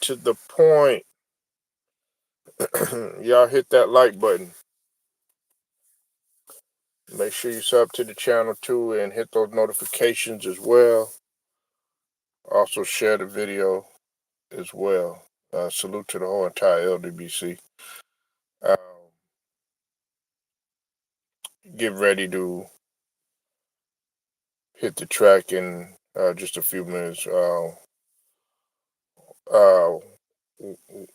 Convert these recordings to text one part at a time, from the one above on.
to the point, y'all hit that like button. Make sure you sub to the channel too and hit those notifications as well. Also share the video as well. Salute to the whole entire LDBC. Get ready to hit the track in just a few minutes. Uh,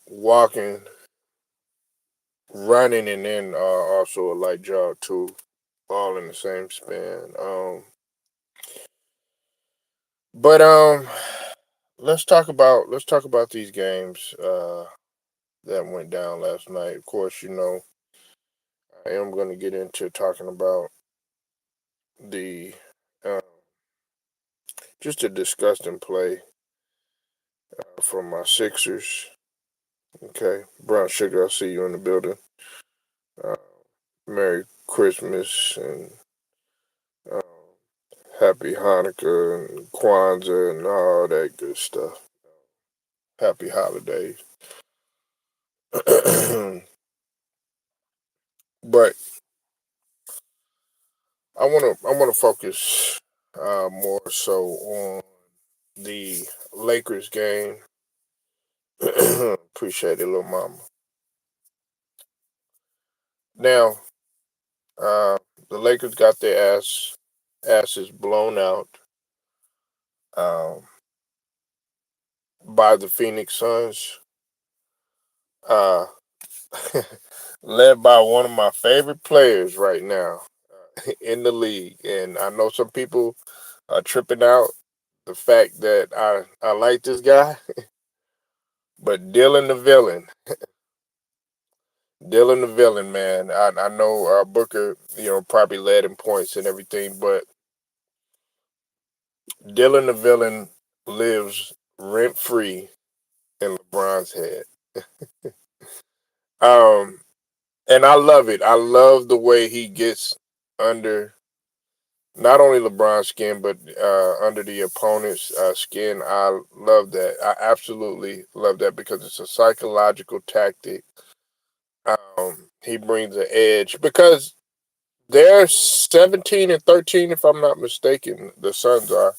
Walking, running, and then also a light jog too, all in the same span. But let's talk about these games that went down last night. Of course, I am going to get into talking about the uh, just a disgusting play from my Sixers. Okay, Brown Sugar, I see you in the building. Uh, Merry Christmas and uh, Happy Hanukkah and Kwanzaa and all that good stuff. Happy holidays. But I wanna focus more so on the Lakers game. Appreciate it, little mama. Now, uh, the Lakers got their asses blown out um, by the Phoenix Suns, uh, led by one of my favorite players right now in the league. And I know some people are tripping out the fact that I like this guy, but Dillon the villain, man. I know Booker, probably led in points and everything, but Dillon the villain lives rent free in LeBron's head. Um, and I love it. I love the way he gets under not only LeBron's skin, but under the opponent's skin. I love that. I absolutely love that because it's a psychological tactic. He brings an edge because they're 17-13, if I'm not mistaken. The Suns are,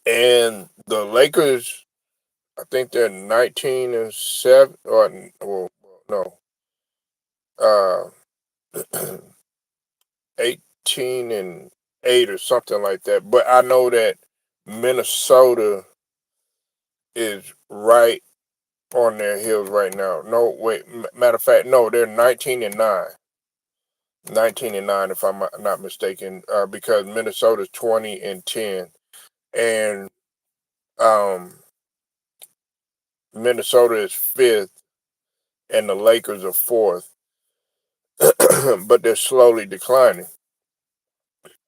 and the Lakers. I think they're 19-7, or well, no, uh, 18-8 or something like that. But I know that Minnesota is right on their heels right now. No, wait, matter of fact, no, they're 19-9. 19-9, if I'm not mistaken, because Minnesota's 20-10, and um, Minnesota is fifth, and the Lakers are fourth, but they're slowly declining.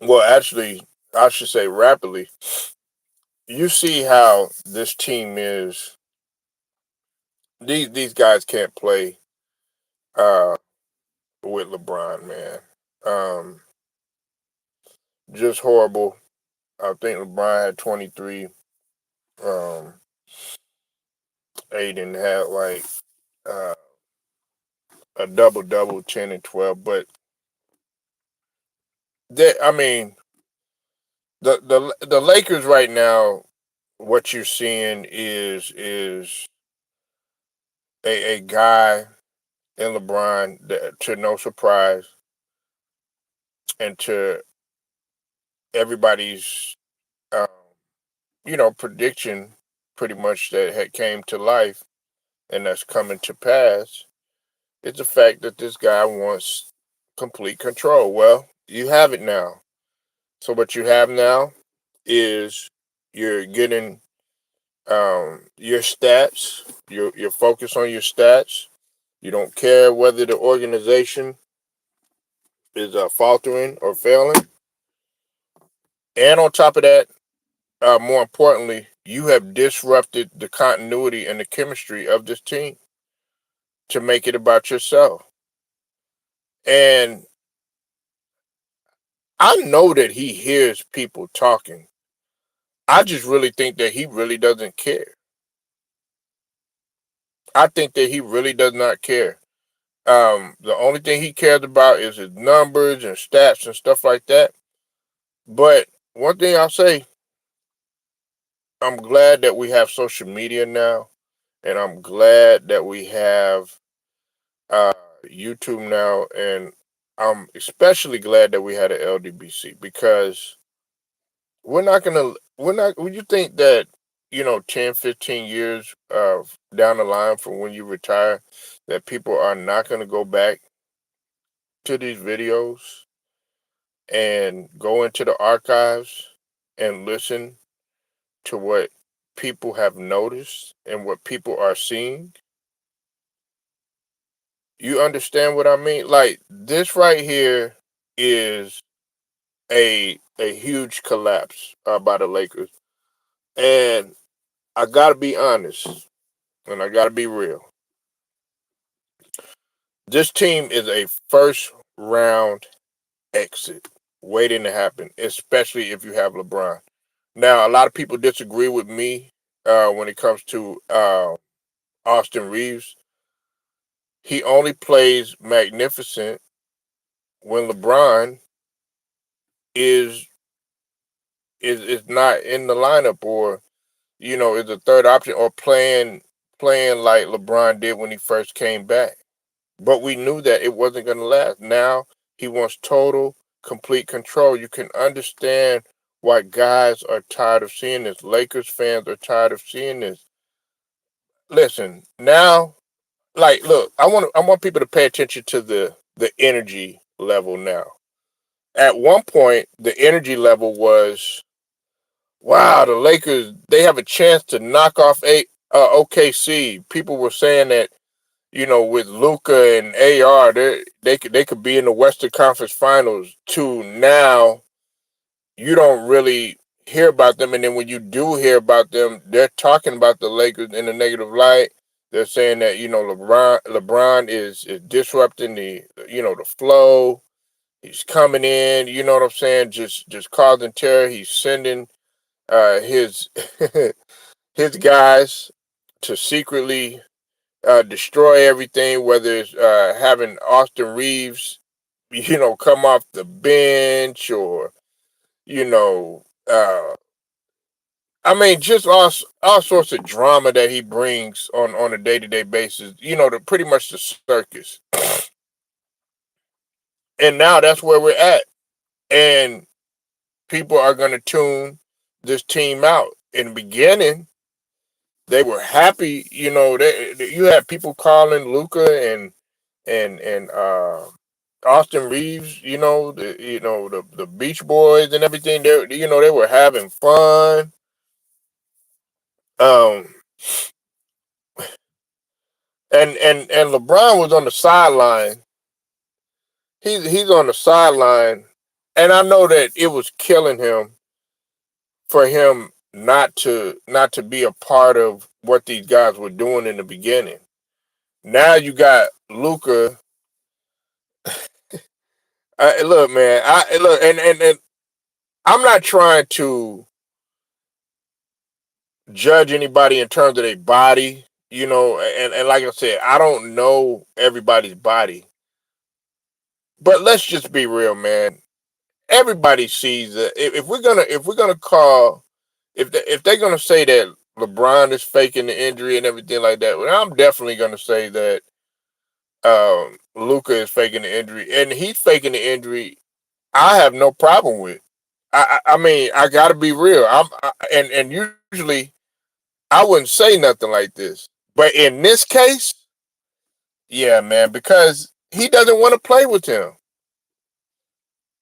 Well, actually, I should say rapidly. You see how this team is. These guys can't play uh, with LeBron, man. Um, just horrible. I think LeBron had 23. Um, Aiden had like uh, a double double, 10 and 12. But I mean, the Lakers right now, what you're seeing is a guy in LeBron that, to no surprise, and to everybody's um, prediction, pretty much that had came to life and that's coming to pass. It's the fact that this guy wants complete control. Well, you have it now. So what you have now is you're getting your stats. You're focused on your stats. You don't care whether the organization is faltering or failing. And on top of that, more importantly, you have disrupted the continuity and the chemistry of this team to make it about yourself. And I know that he hears people talking. I just really think that he really doesn't care. I think that he really does not care. The only thing he cares about is his numbers and stats and stuff like that. But one thing I'll say, I'm glad that we have social media now, and I'm glad that we have uh, YouTube now, and I'm especially glad that we had an LDBC because we're not, would you think that, 10, 15 years down the line from when you retire, that people are not going to go back to these videos and go into the archives and listen to what people have noticed and what people are seeing? You understand what I mean? Like this right here is a huge collapse by the Lakers. And I gotta be honest and I gotta be real. This team is a first round exit waiting to happen, especially if you have LeBron. Now, a lot of people disagree with me when it comes to Austin Reeves. He only plays magnificent when LeBron is is not in the lineup, or is a third option, or playing like LeBron did when he first came back. But we knew that it wasn't going to last. Now he wants total, complete control. You can understand why guys are tired of seeing this. Lakers fans are tired of seeing this. Listen, now, like, look, I want people to pay attention to the energy level now. At one point, the energy level was, wow, the Lakers, they have a chance to knock off OKC. People were saying that, with Luca and AR, they could be in the Western Conference Finals. To now, you don't really hear about them, and then when you do hear about them, they're talking about the Lakers in a negative light. They're saying that LeBron is disrupting the flow. He's coming in. You know what I'm saying? Just causing terror. He's sending his his guys to secretly destroy everything, whether it's having Austin Reeves, come off the bench, or you know, uh, I mean, just all sorts of drama that he brings on a day-to-day basis. Pretty much the circus. And now that's where we're at, and people are going to tune this team out. In the beginning, they were happy. You had people calling Luca and Austin Reeves, the Beach Boys and everything. They were having fun. Um, and LeBron was on the sideline. He's on the sideline, and I know that it was killing him for him not to be a part of what these guys were doing in the beginning. Now you got Luca. Look, man. I look, and I'm not trying to judge anybody in terms of their body, and like I said, I don't know everybody's body. But let's just be real, man. Everybody sees that if we're gonna call if they're gonna say that LeBron is faking the injury and everything like that, well, I'm definitely gonna say that Luca is faking the injury, and he's faking the injury. I have no problem with. I mean, I gotta be real. And usually I wouldn't say nothing like this, but in this case, yeah, man, because he doesn't want to play with him.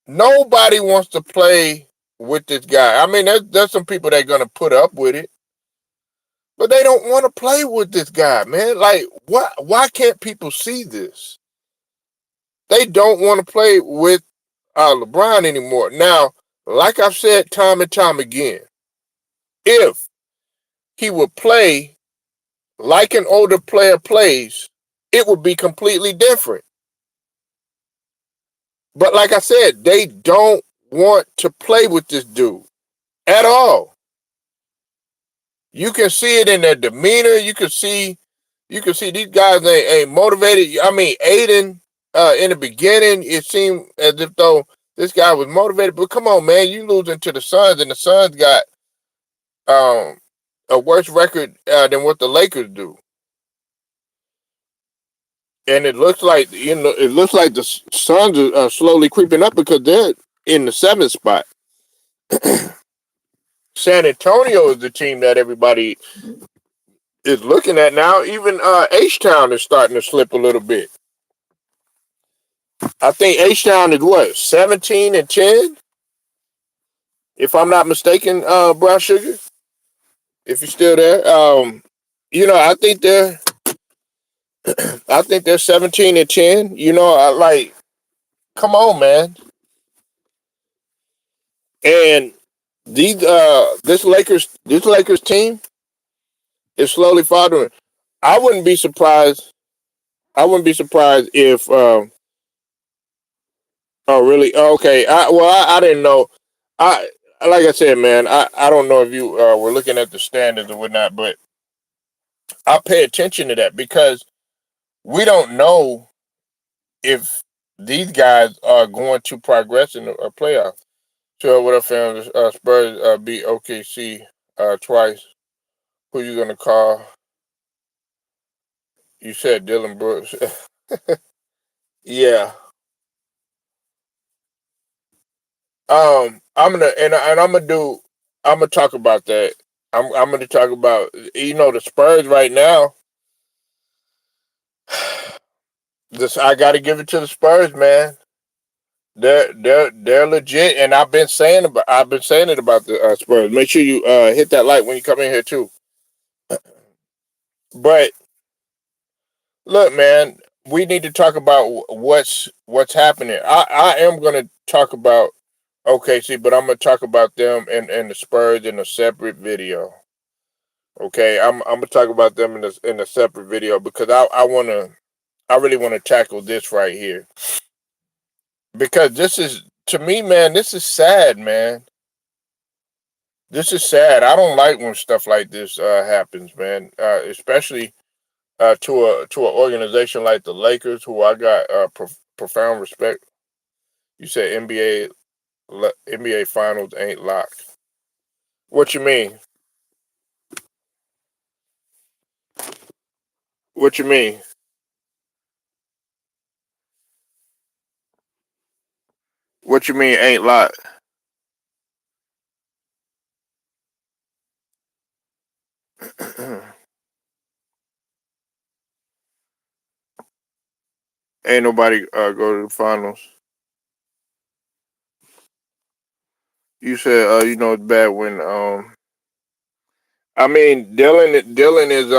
Nobody wants to play with this guy. I mean, there's some people that are gonna put up with it, but they don't want to play with this guy, man. Like, what? Why can't people see this? They don't want to play with LeBron anymore. Now, like I've said time and time again, if he would play like an older player plays, it would be completely different. But like I said, they don't want to play with this dude at all. You can see it in their demeanor. You can see You can see these guys ain't motivated. I mean, Aiden, in the beginning, it seemed as if though this guy was motivated. But come on, man, you losing to the Suns, and the Suns got um, a worse record than what the Lakers do. And it looks like the Suns are slowly creeping up because they're in the seventh spot. San Antonio is the team that everybody is looking at now. Even H Town is starting to slip a little bit. I think H Town is what 17-10, if I'm not mistaken. Brown Sugar, if you're still there, I think they're 17-10. I like, come on, man. And this Lakers team is slowly following. I wouldn't be surprised. I wouldn't be surprised if. Oh, really? Oh, okay. I didn't know. I Like I said, man. I don't know if you were looking at the standards or whatnot, but I pay attention to that because we don't know if these guys are going to progress in the playoff. So what up, fam? Spurs beat OKC twice. Who you gonna call? You said Dillon Brooks. Yeah. I'm gonna talk about that. I'm gonna talk about the Spurs right now. This I got to give it to the Spurs, man. They're legit, and I've been saying it about the Spurs. Make sure you hit that like when you come in here too. But look, man, we need to talk about what's happening. I am gonna talk about OKC, but I'm gonna talk about them and the Spurs in a separate video. Okay, I'm gonna talk about them in a separate video because I really wanna tackle this right here because this is to me, man. This is sad, man. This is sad. I don't like when stuff like this happens, man. Especially to an organization like the Lakers, who I got profound respect. You said NBA Finals ain't locked. What you mean? What you mean? What you mean ain't locked? Ain't nobody go to the finals. You said it's bad when I mean Dillon is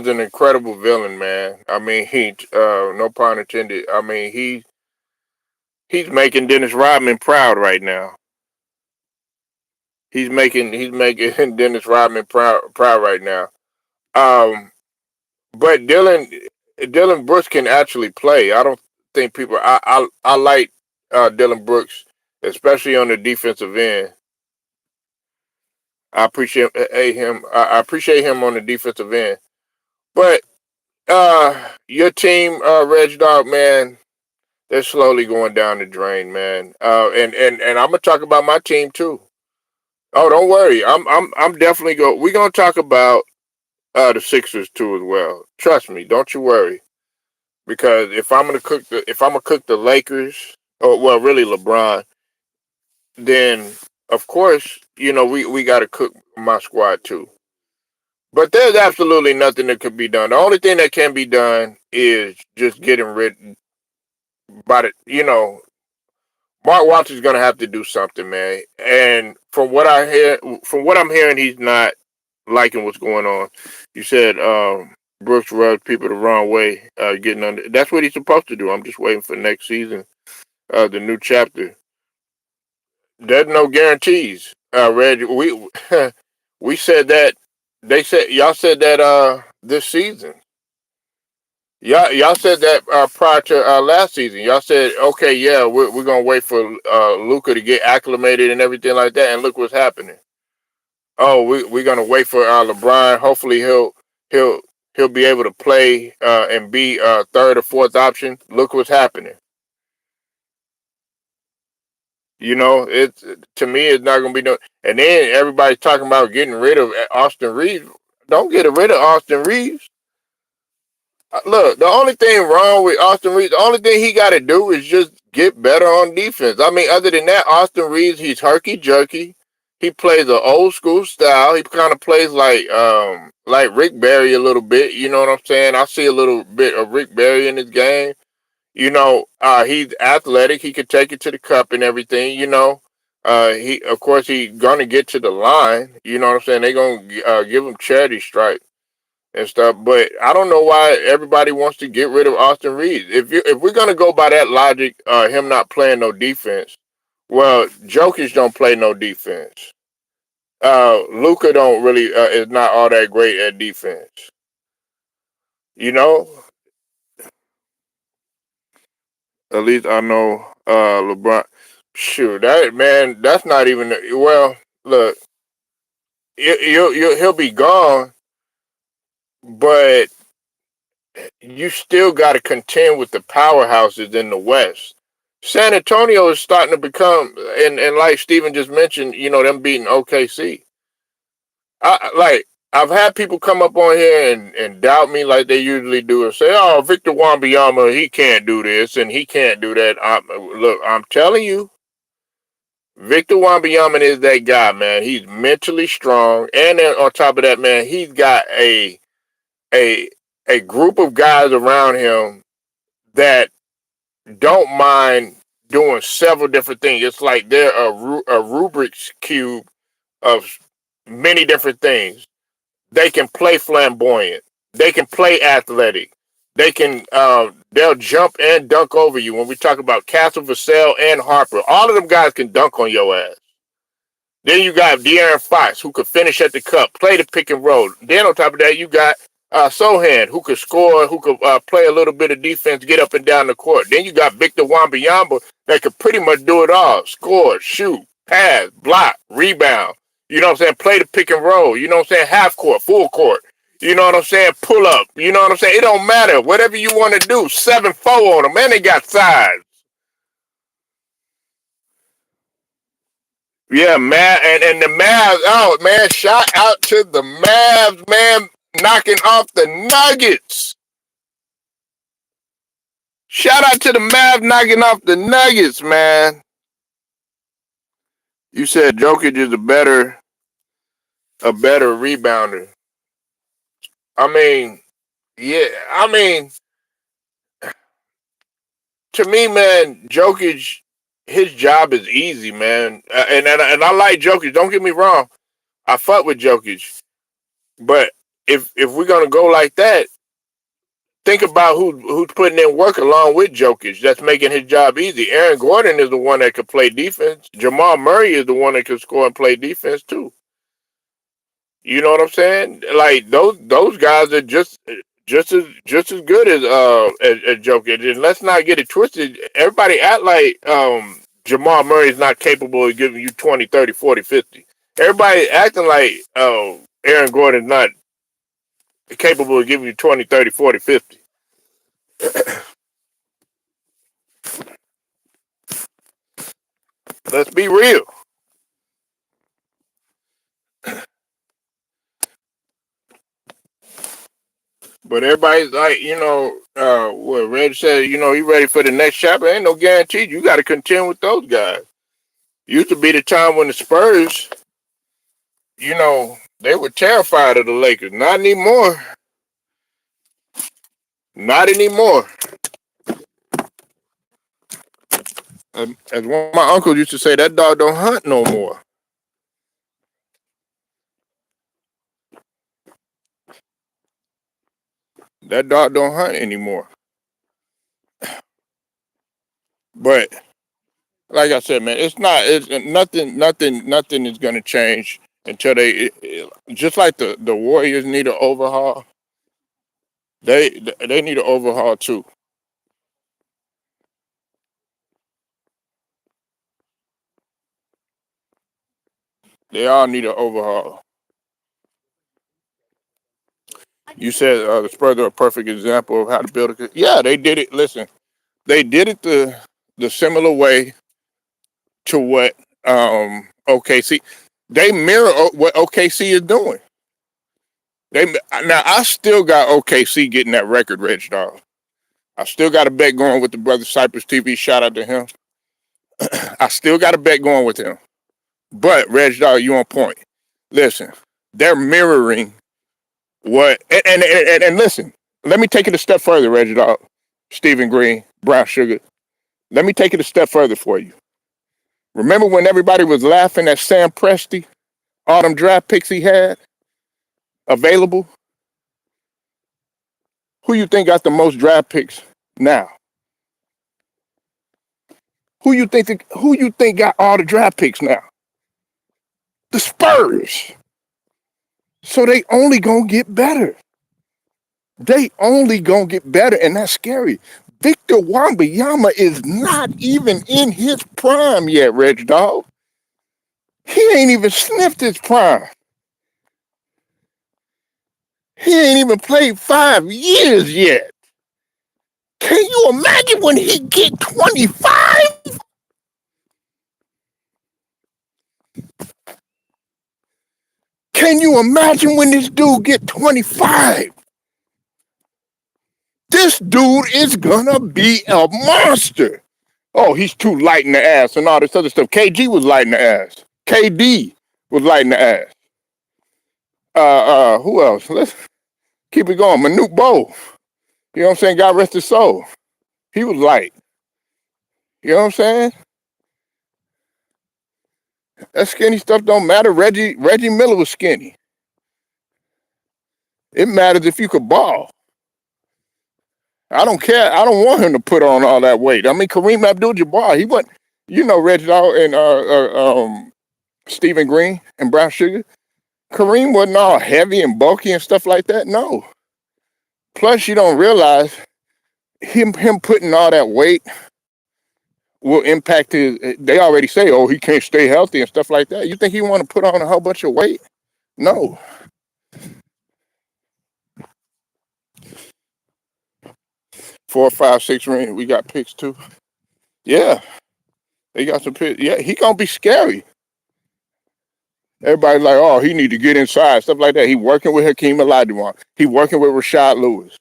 an incredible villain, man. I mean he no pun intended. I mean he's making Dennis Rodman proud right now. He's making Dennis Rodman proud right now. Um but Dillon Brooks can actually play. I don't think people I like Dillon Brooks, especially on the defensive end. I appreciate him on the defensive end. But your team, Reg Dog, man, they're slowly going down the drain, man. And I'm gonna talk about my team too. Oh, don't worry. I'm definitely go. We're gonna talk about the Sixers too as well. Trust me. Don't you worry. Because if I'm gonna cook the Lakers, or well, really LeBron, then of course we got to cook my squad too. But there's absolutely nothing that could be done. The only thing that can be done is just getting rid by the Mark Watson's gonna have to do something, man. And from what I'm hearing, he's not liking what's going on. You said Brooks rubbed people the wrong way, getting under. That's what he's supposed to do. I'm just waiting for next season, the new chapter. There's no guarantees. Reg, we we said that. Y'all said that this season. Y'all said that prior to last season. Y'all said, okay, yeah, we're gonna wait for Luca to get acclimated and everything like that. And look what's happening. Oh, we're gonna wait for LeBron. Hopefully he'll he'll be able to play and be third or fourth option. Look what's happening. It's to me, it's not going to be no. And then everybody's talking about getting rid of Austin Reeves. Don't get rid of Austin Reeves. Look, the only thing wrong with Austin Reeves, the only thing he got to do is just get better on defense. I mean, other than that, Austin Reeves, he's herky jerky. He plays an old school style. He kind of plays like Rick Barry a little bit. You know what I'm saying? I see a little bit of Rick Barry in his game. He's athletic. He could take it to the cup and everything. He of course he's gonna get to the line. You know what I'm saying? They're gonna give him charity stripe and stuff. But I don't know why everybody wants to get rid of Austin Reeves. If we're gonna go by that logic, him not playing no defense, well, Jokic don't play no defense. Luka don't really is not all that great at defense. You know, at least I know LeBron. Shoot, that man, that's not even. Well, look, he'll be gone, but you still got to contend with the powerhouses in the West. San Antonio is starting to become, and like Steven just mentioned, them beating OKC. I've had people come up on here and doubt me like they usually do and say, "Oh, Victor Wembanyama, he can't do this and he can't do that." Look, I'm telling you, Victor Wembanyama is that guy, man. He's mentally strong, and then on top of that, man, he's got a a group of guys around him that don't mind doing several different things. It's like they're a Rubik's cube of many different things. They can play flamboyant. They can play athletic. They'll jump and dunk over you. When we talk about Castle, Vassell, and Harper, all of them guys can dunk on your ass. Then you got De'Aaron Fox, who could finish at the cup, play the pick and roll. Then on top of that, you got Sohan, who could score, who could play a little bit of defense, get up and down the court. Then you got Victor Wembanyama that could pretty much do it all: score, shoot, pass, block, rebound. You know what I'm saying? Play the pick and roll. You know what I'm saying? Half court, full court. You know what I'm saying? Pull up. You know what I'm saying? It don't matter. Whatever you want to do, 7-4 on them, and they got size. Yeah, man, and the Mavs. Oh man, shout out to the Mavs, man, knocking off the Nuggets. Shout out to the Mavs knocking off the Nuggets, man. You said Jokic is a better rebounder. I mean, yeah, I mean, to me, man, Jokic, his job is easy, man, and I like Jokic. Don't get me wrong, I fuck with Jokic, but if we're gonna go like that, think about who's putting in work along with Jokic. That's making his job easy. Aaron Gordon is the one that could play defense. Jamal Murray is the one that can score and play defense too. You know what I'm saying? Like those guys are just as good as Jokic. And let's not get it twisted. Everybody act like Jamal Murray is not capable of giving you 20, 30, 40, 50. Everybody acting like Aaron Gordon is not capable of giving you 20, 30, 40, 50. Let's be real. But everybody's like, what Red said, he ready for the next chapter. Ain't no guarantee. You got to contend with those guys. Used to be the time when the Spurs, they were terrified of the Lakers. Not anymore. Not anymore. As one of my uncles used to say, that dog don't hunt no more. That dog don't hunt anymore. But like I said, man, it's not. It's nothing. Nothing is gonna change until just like the Warriors need an overhaul. They need an overhaul too. They all need an overhaul. You said the Spurs are a perfect example of how to build a. Yeah, they did it. Listen, they did it the similar way to what OKC. They mirror what OKC is doing. They now I still got OKC getting that record, Reg Dog. I still got a bet going with the brother Cypress TV. Shout out to him. I still got a bet going with him. But Reg Dog, you on point. Listen, they're mirroring what and listen. Let me take it a step further, Reg Dog, Stephen Green, Brown Sugar. Let me take it a step further for you. Remember when everybody was laughing at Sam Presti, all them draft picks he had available? Who you think got the most draft picks now? Who you think got all the draft picks now? The Spurs. So they only gonna get better. They only gonna get better, and that's scary. Victor Wembanyama is not even in his prime yet, Reg Dog. He ain't even sniffed his prime. He ain't even played 5 years yet. Can you imagine when he get 25? Can you imagine when this dude get 25? This dude is gonna be a monster. Oh, he's too light in the ass and all this other stuff. KG was light in the ass. KD was light in the ass. Who else? Let's keep it going. Manute Bol. You know what I'm saying? God rest his soul. He was light. You know what I'm saying? That skinny stuff don't matter. Reggie Miller was skinny. It matters if you could ball. I don't care. I don't want him to put on all that weight. I mean, Kareem Abdul-Jabbar, he wasn't, Reggie and Stephen Green and Brown Sugar. Kareem wasn't all heavy and bulky and stuff like that. No. Plus, you don't realize him putting all that weight will impact his. They already say, oh, he can't stay healthy and stuff like that. You think he want to put on a whole bunch of weight? No. 4, 5, 6 ring. We got picks too. Yeah, they got some picks. Yeah, he gonna be scary. Everybody's like, oh, he need to get inside, stuff like that. He working with Hakeem Olajuwon. He working with Rashad Lewis.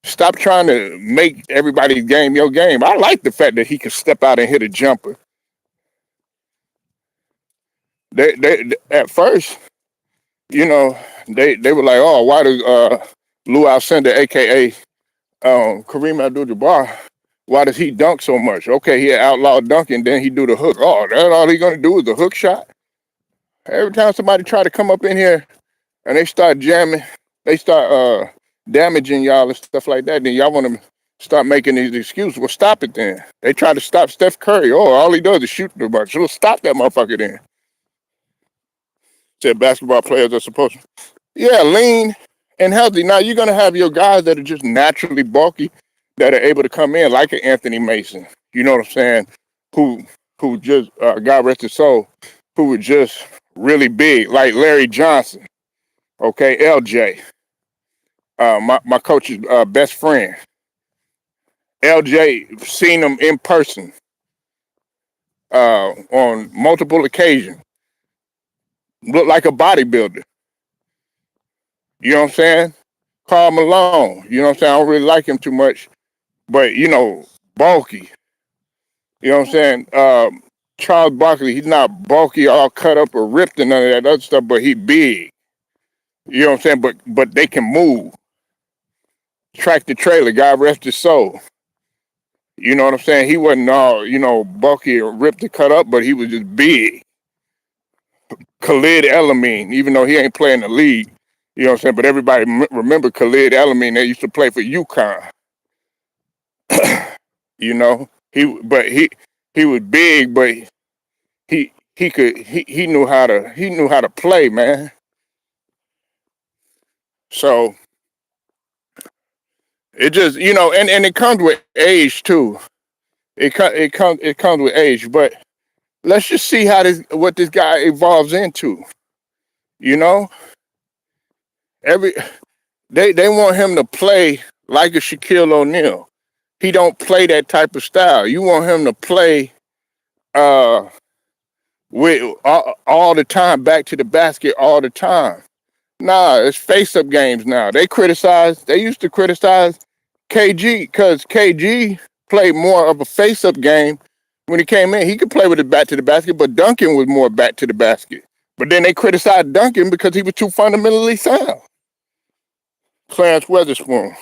Stop trying to make everybody's game your game. I like the fact that he can step out and hit a jumper. They at first, they were like, oh, why does Lou Alcindor, aka Kareem Abdul-Jabbar, why does he dunk so much? Okay, he had outlaw dunking, then he do the hook. Oh, that's all he gonna do is the hook shot. Every time somebody try to come up in here and they start jamming, they start damaging y'all and stuff like that, then y'all want to start making these excuses. Well, stop it then. They try to stop Steph Curry. Oh, all he does is shoot the bunch. So stop that motherfucker then. Said basketball players are supposed to. Yeah, lean and healthy. Now you're gonna have your guys that are just naturally bulky that are able to come in like an Anthony Mason. You know what I'm saying? Who just God rest his soul, who was just really big, like Larry Johnson. Okay, LJ. My coach's best friend. LJ seen him in person on multiple occasions. Looked like a bodybuilder. You know what I'm saying? Karl Malone. You know what I'm saying? I don't really like him too much, but bulky. You know what I'm saying? Charles Barkley, he's not bulky, all cut up or ripped and none of that other stuff, but he big. You know what I'm saying? But they can move. Tractor trailer, God rest his soul. You know what I'm saying? He wasn't all, bulky or ripped or cut up, but he was just big. Khalid Elamine, even though he ain't playing the league, you know what I'm saying? But everybody remember Khalid Elamine. They used to play for UConn. He was big, but he knew how to play, man. So it just and it comes with age too. It comes with age, but let's just see what this guy evolves into. You know, Every they want him to play like a Shaquille O'Neal. He don't play that type of style. You want him to play uh with all the time, back to the basket all the time. Nah, it's face-up games now. They used to criticize KG because KG played more of a face-up game when he came in. He could play with his back to the basket, but Duncan was more back to the basket. But then they criticized Duncan because he was too fundamentally sound. Clarence Weatherspoon.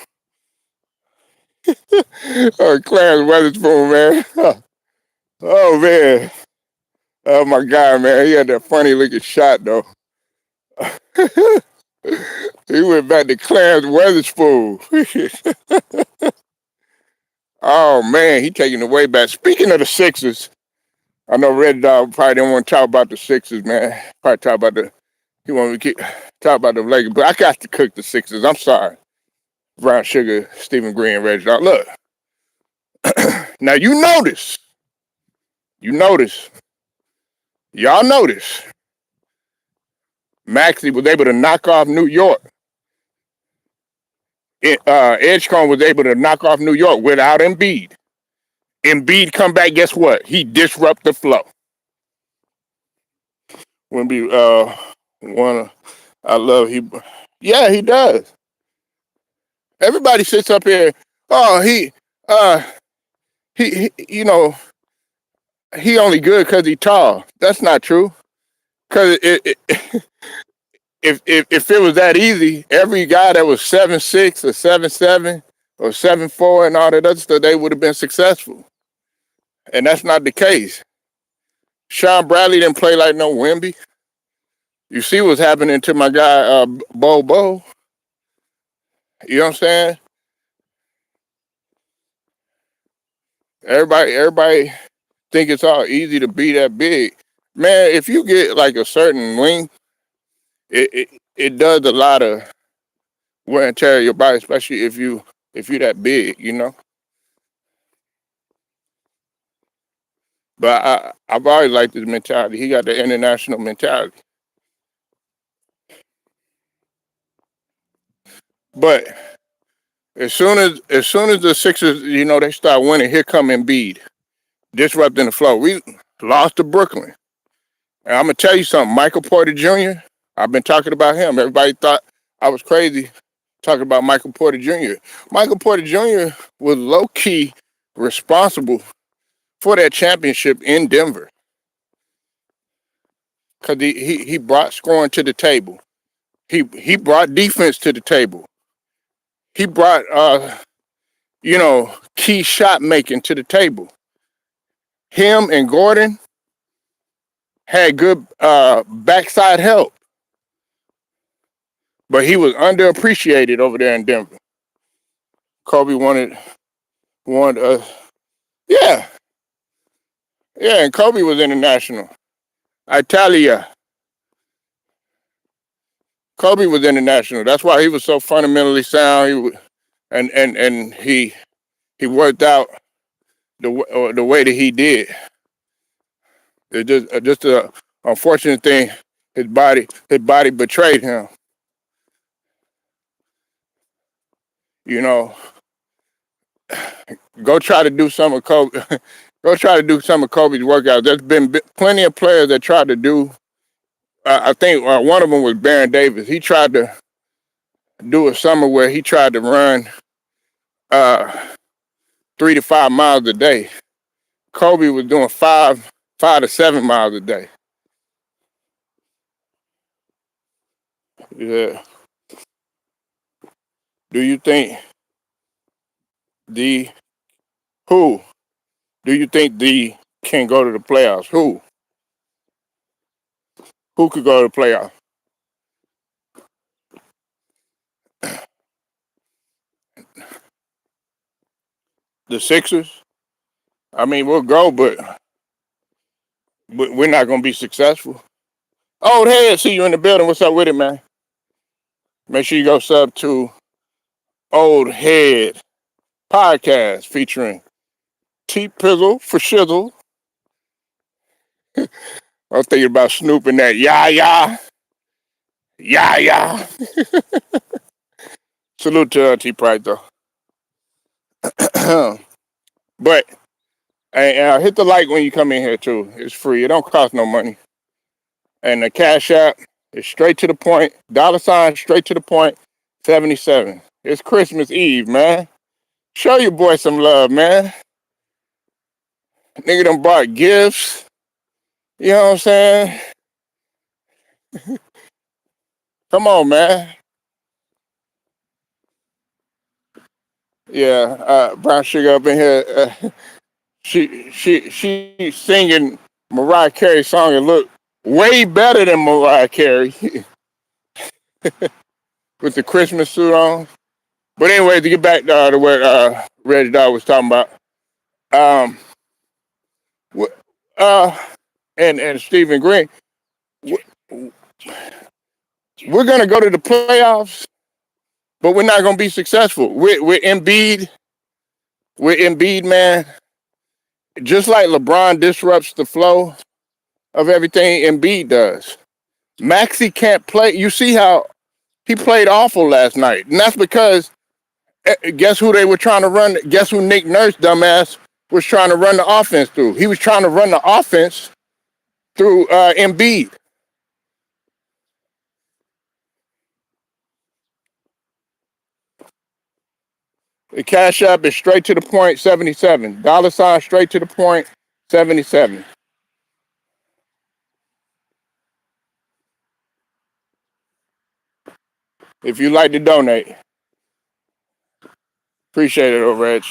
Oh, Clarence Weatherspoon, man. Oh, man. Oh, my God, man. He had that funny looking shot, though. He went back to Clarence Weatherspoon. Oh, man. He taking the way back. Speaking of the Sixers, I know Red Dog probably didn't want to talk about the Sixers, man. Probably talk about he wanted to talk about the Lakers, but I got to cook the Sixers. I'm sorry. Brown Sugar, Stephen Green, Red Dog. Look, now you notice, y'all notice, Maxey was able to knock off New York. Edgecombe was able to knock off New York without Embiid. Embiid come back, guess what? He disrupt the flow. Wemby, one, I love yeah, he does. Everybody sits up here, oh, he you know, he only good because he tall. That's not true. Because if it was that easy, every guy that was 7'6" or 7'7" or 7'4" and all that other stuff, they would have been successful. And that's not the case. Sean Bradley didn't play like no Wemby. You see what's happening to my guy Bo. You know what I'm saying? Everybody think it's all easy to be that big. Man, if you get like a certain wing, it does a lot of wear and tear on your body, especially if you're that big, you know. But I've always liked his mentality. He got the international mentality. But as soon as the Sixers, you know, they start winning, here come Embiid, disrupting the flow. We lost to Brooklyn. And I'm gonna tell you something, Michael Porter Jr., I've been talking about him. Everybody thought I was crazy talking about Michael Porter Jr. Michael Porter Jr. was low-key responsible for that championship in Denver. Because he brought scoring to the table. He brought defense to the table. He brought key shot making to the table. Him and Gordon had good backside help. But he was underappreciated over there in Denver. Kobe wanted yeah. Yeah, and Kobe was international. Italia. Kobe was international. That's why he was so fundamentally sound. He worked out the way that he did. It's just a unfortunate thing. His body betrayed him. You know, go try to do some of Kobe. Go try to do some of Kobe's workouts. There's been plenty of players that tried to do. I think one of them was Baron Davis. He tried to do a summer where he tried to run 3 to 5 miles a day. Kobe was doing 5 to 7 miles a day. Yeah. Do you think who? Do you think can go to the playoffs? Who? Who could go to the playoffs? The Sixers? I mean, we'll go, but we're not going to be successful. Old Head, see you in the building. What's up with it, man? Make sure you go sub to Old Head Podcast featuring T-Pizzle for Shizzle. I was thinking about Snoop and that, yeah. Yeah, yeah. Salute to T Price though. But hey, hit the like when you come in here too. It's free. It don't cost no money. And the Cash App is straight to the point. Dollar sign straight to the point. 77. It's Christmas Eve, man. Show your boy some love, man. Nigga done bought gifts. You know what I'm saying? Come on, man. Yeah, Brown Sugar up in here. She singing Mariah Carey's song and look way better than Mariah Carey with the Christmas suit on. But anyway, to get back to what Reggie Dawg was talking about, um, uh, and Stephen Green, we're gonna go to the playoffs, but we're not gonna be successful. With Embiid, man. Just like LeBron disrupts the flow of everything, Embiid does. Maxey can't play. You see how he played awful last night, and that's because guess who they were trying to run? Guess who Nick Nurse, dumbass, was trying to run the offense through? He was trying to run the offense through Embiid. The Cash App is straight to the point, 77. Dollar sign straight to the point, 77. If you'd like to donate, appreciate it, Reg.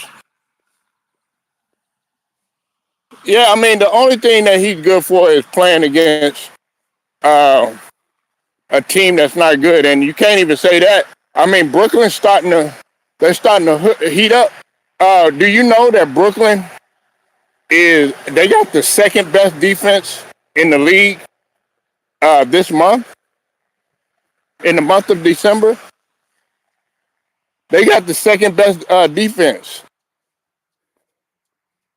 Yeah, I mean, the only thing that he's good for is playing against uh, a team that's not good, and you can't even say that. I mean, they're starting to heat up. Do you know that Brooklyn they got the second best defense in the league this month? In the month of December, they got the second best defense.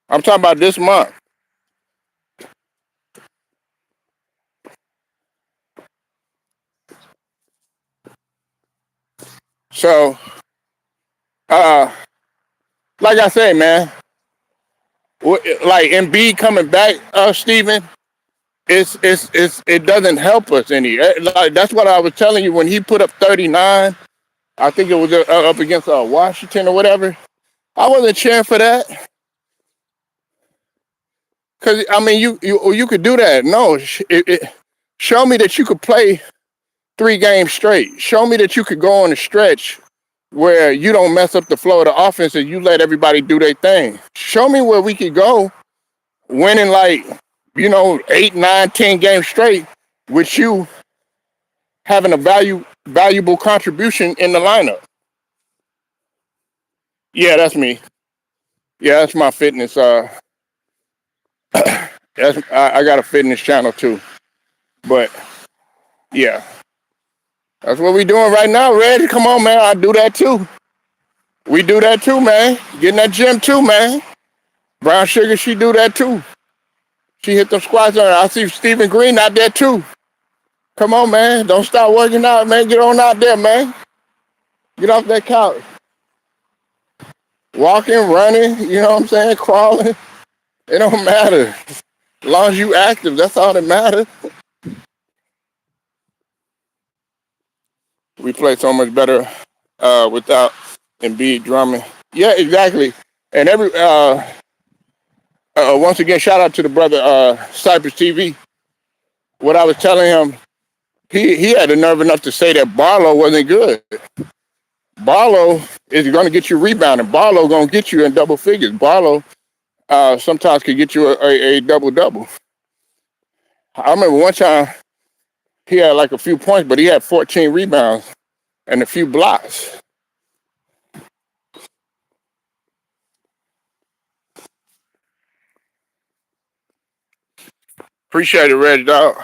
I'm talking about this month. So, uh, like I say, man, like Embiid coming back, Steven, it doesn't help us any. Like that's what I was telling you when he put up 39. I think it was up against Washington or whatever. I wasn't cheering for that because I mean you could do that. No, show me that you could play 3 games straight. Show me that you could go on a stretch where you don't mess up the flow of the offense and you let everybody do their thing. Show me where we could go winning like 8, 9, 10 games straight with you having a valuable contribution in the lineup. Yeah, that's me. Yeah, that's my fitness. I got a fitness channel too. But yeah, that's what we doing right now. Red, come on, man. I do that too. We do that too, man. Get in that gym too, man. Brown Sugar, she do that too. She hit the squats on her. I see Stephen Green out there too. Come on, man. Don't stop working out, man. Get on out there, man. Get off that couch. Walking, running, you know what I'm saying? Crawling. It don't matter. As long as you active, that's all that matters. We play so much better without Embiid drumming. Yeah, exactly. And once again, shout out to the brother Cypress TV. What I was telling him, he had the nerve enough to say that Barlow wasn't good. Barlow is going to get you rebounding. Barlow going to get you in double figures. Barlow sometimes could get you a double-double. I remember one time he had like a few points, but he had 14 rebounds and a few blocks. Appreciate it, Reggie Dawg.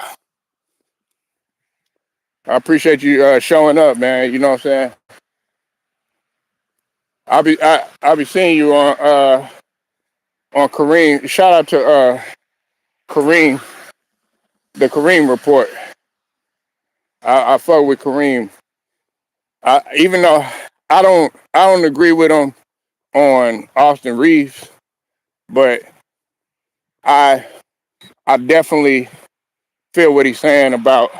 I appreciate you showing up, man. You know what I'm saying? I'll be seeing you on Kareem. Shout out to Kareem, the Kareem report. I fuck with Kareem. Even though I don't agree with him on Austin Reeves, but I I definitely feel what he's saying about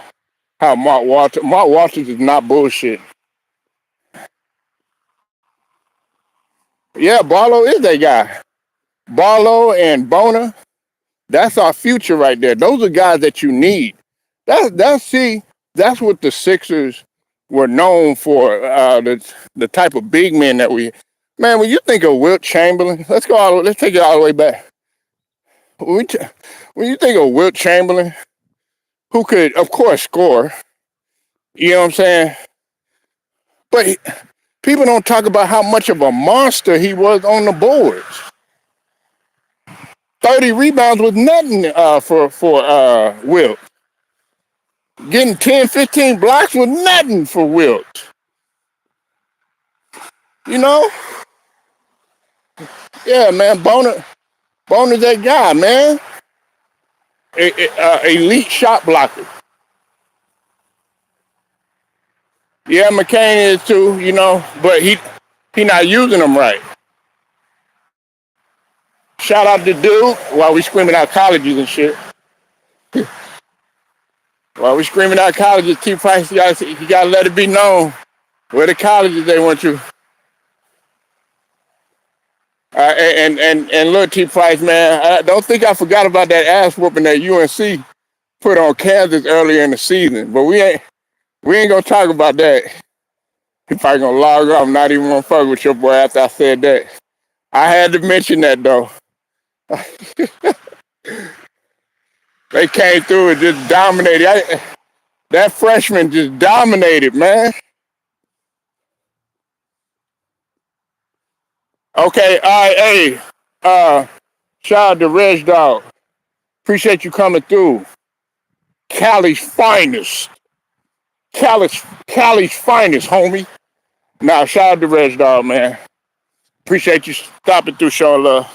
how Mark Walters is not bullshit. Yeah, Barlow is that guy. Barlow and Bona, that's our future right there. Those are guys that you need. That's what the Sixers were known for. The type of big men that we, man. When you think of Wilt Chamberlain, let's take it all the way back. When, we t- when you think of Wilt Chamberlain, who could, of course, score, you know what I'm saying? But people don't talk about how much of a monster he was on the boards. 30 rebounds was nothing for Wilt. Getting 10, 15 blocks was nothing for Wilt. You know? Yeah, man. Boner's that guy, man. Elite shot blocker. Yeah, McCain is too, you know, but he not using them right. Shout out to Duke while we screaming out colleges and shit. While we screaming out colleges, T Price, you gotta let it be known where the colleges they want you. And look, T Price, man, I don't think I forgot about that ass whooping that UNC put on Kansas earlier in the season. But we ain't gonna talk about that. He probably gonna log off, not even gonna fuck with your boy after I said that. I had to mention that though. They came through and just dominated. That freshman just dominated, man. Okay, all right, hey, shout out to Reg Dog. Appreciate you coming through. Cali's finest. Cali's finest, homie. Nah, shout out to Reg Dog, man. Appreciate you stopping through, showing love.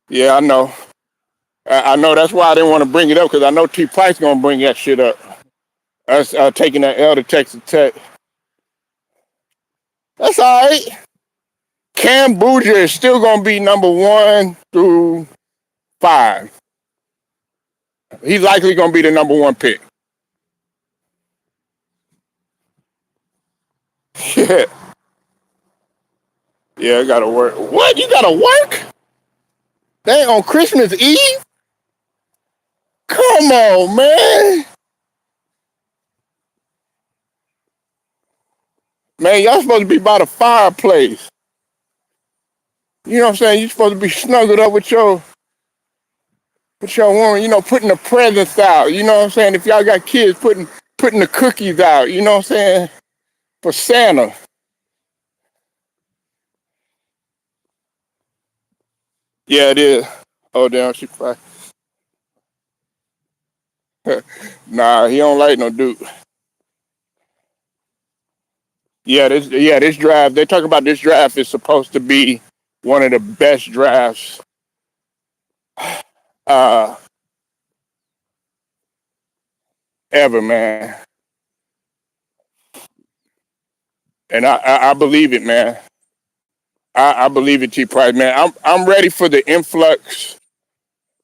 Yeah, I know. I know that's why I didn't want to bring it up because I know T. Price gonna bring that shit up. Us taking that L to Texas Tech. That's all right. Cam Bouger is still gonna be number 1 through 5. He's likely gonna be the number 1 pick. Yeah, yeah, I gotta work. What? You gotta work? They on Christmas Eve? Come on, man. Man, y'all supposed to be by the fireplace. You know what I'm saying? You're supposed to be snuggled up with your woman, you know, putting the presents out. You know what I'm saying? If y'all got kids, putting the cookies out, you know what I'm saying? For Santa. Yeah, it is. Oh damn, she probably nah, he don't like no Duke. This draft, they talk about this draft is supposed to be one of the best drafts uh ever, man. And I believe it, man. I believe it, T Price, man. I'm ready for the influx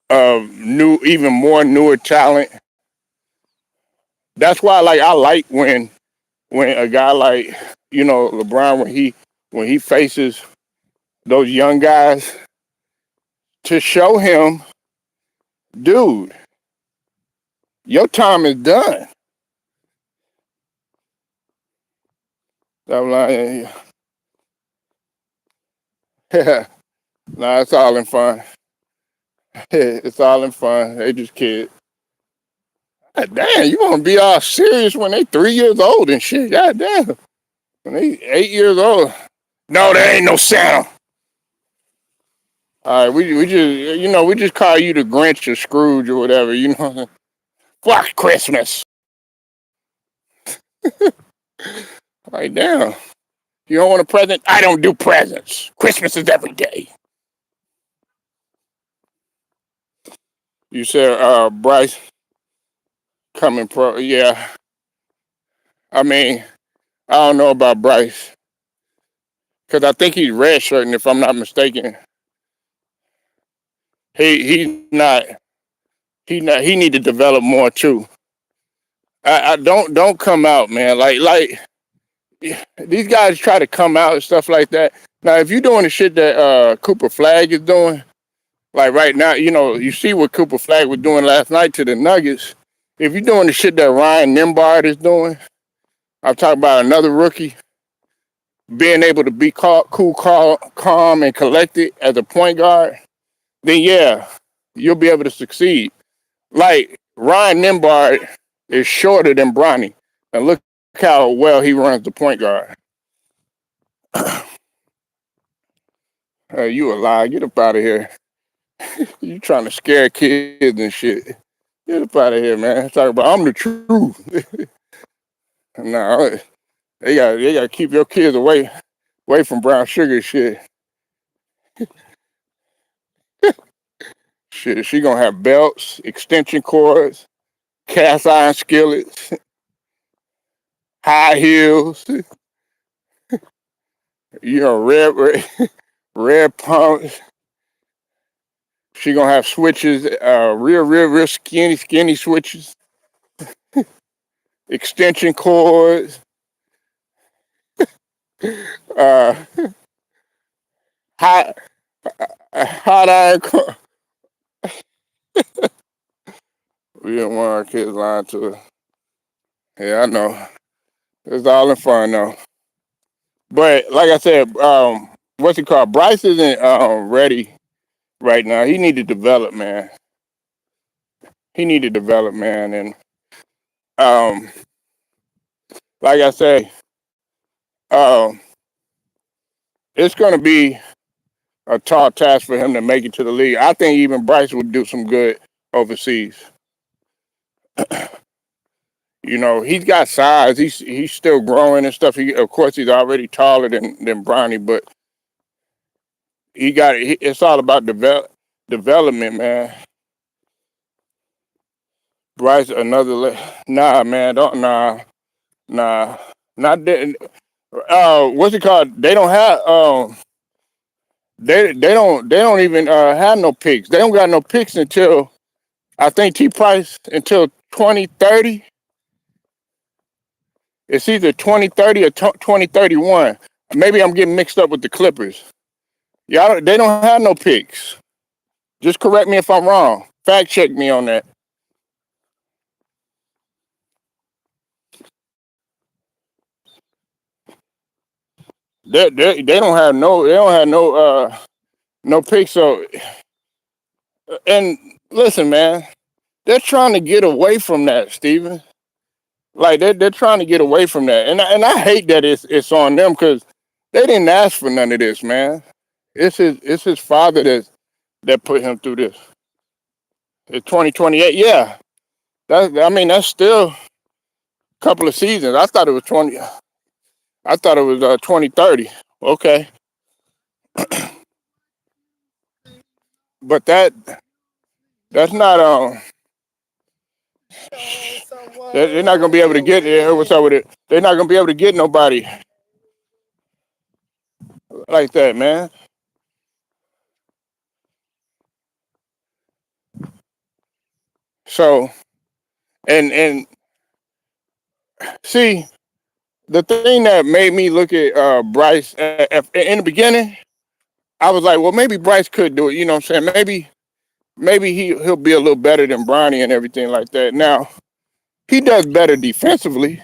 of even more newer talent. That's why I like when a guy like, you know, LeBron, when he faces those young guys, to show him, dude, your time is done. I'm like, yeah, nah, it's all in fun. It's all in fun. They just kids. God damn, you want to be all serious when they 3 years old and shit? God damn, when they 8 years old. No, there ain't no Santa. All right, we just, you know, we just call you the Grinch or Scrooge or whatever, you know. Fuck Christmas. Like, damn. You don't want a present? I don't do presents. Christmas is every day. You said Bryce coming pro. Yeah, I mean, I don't know about Bryce because I think he's redshirting. If I'm not mistaken, he's not. He need to develop more too. I don't come out, man. Like these guys try to come out and stuff like that. Now, if you're doing the shit that Cooper Flag is doing, like right now, you see what Cooper Flag was doing last night to the Nuggets. If you're doing the shit that Ryan Nembhard is doing, I'm talking about another rookie being able to be cool, calm, and collected as a point guard, then yeah, you'll be able to succeed. Like Ryan Nembhard is shorter than Bronny, and look how well he runs the point guard. You a lie? Get up out of here. You trying to scare kids and shit. Get up out of here, man. Talk about I'm the truth. Nah, they gotta keep your kids away from brown sugar shit. Shit, she gonna have belts, extension cords, cast iron skillets, high heels, red pumps. She gonna have switches, real skinny switches, extension cords, uh, hot hot iron. We don't want our kids lying to us. Yeah, I know. It's all in fun though. But like I said, what's it called? Bryce isn't ready right now. He need to develop, man. He need to develop, man. And um, like I say, um, it's gonna be a tall task for him to make it to the league. I think even Bryce would do some good overseas. He's got size. He's still growing and stuff. Of course, he's already taller than Bronny, but it's all about development, man. Bryce, nah, man, don't nah, not that. What's it called? They don't have they don't even have no picks. They don't got no picks until I think T Price until 2030. It's either 2030 or 2031. Maybe I'm getting mixed up with the Clippers. Yeah, they don't have no picks. Just correct me if I'm wrong. Fact check me on that. They don't have no picks. So and listen, man, they're trying to get away from that, Steven. Like they're trying to get away from that, and I hate that it's on them because they didn't ask for none of this, man. It's his father that put him through this. It's 2028, yeah. That's still a couple of seasons. I thought it was 20. I thought it was 2030. Okay, but that's not they're not gonna be able to get there. What's up with it? They're not gonna be able to get nobody like that, man. So and see the thing that made me look at Bryce in the beginning, I was like, well, maybe Bryce could do it. You know what I'm saying? Maybe he'll be a little better than Bronny and everything like that. Now he does better defensively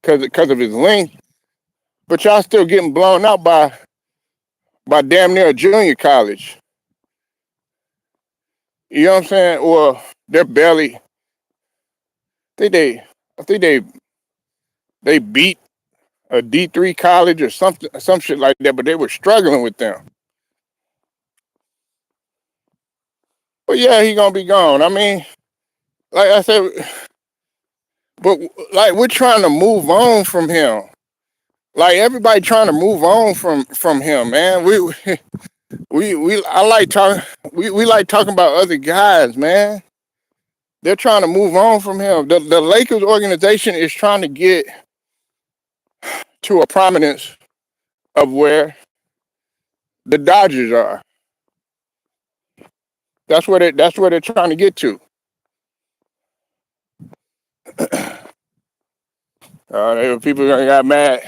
because of his length, but y'all still getting blown out by damn near a junior college. You know what I'm saying? Or they're barely. I think they beat a D3 college or something, some shit like that, but they were struggling with them. But yeah, he gonna be gone. I mean, like I said, but like we're trying to move on from him. Like everybody trying to move on from him, man. We I like talking. We like talking about other guys, man. They're trying to move on from him. The Lakers organization is trying to get to a prominence of where the Dodgers are. That's where they're trying to get to. People got mad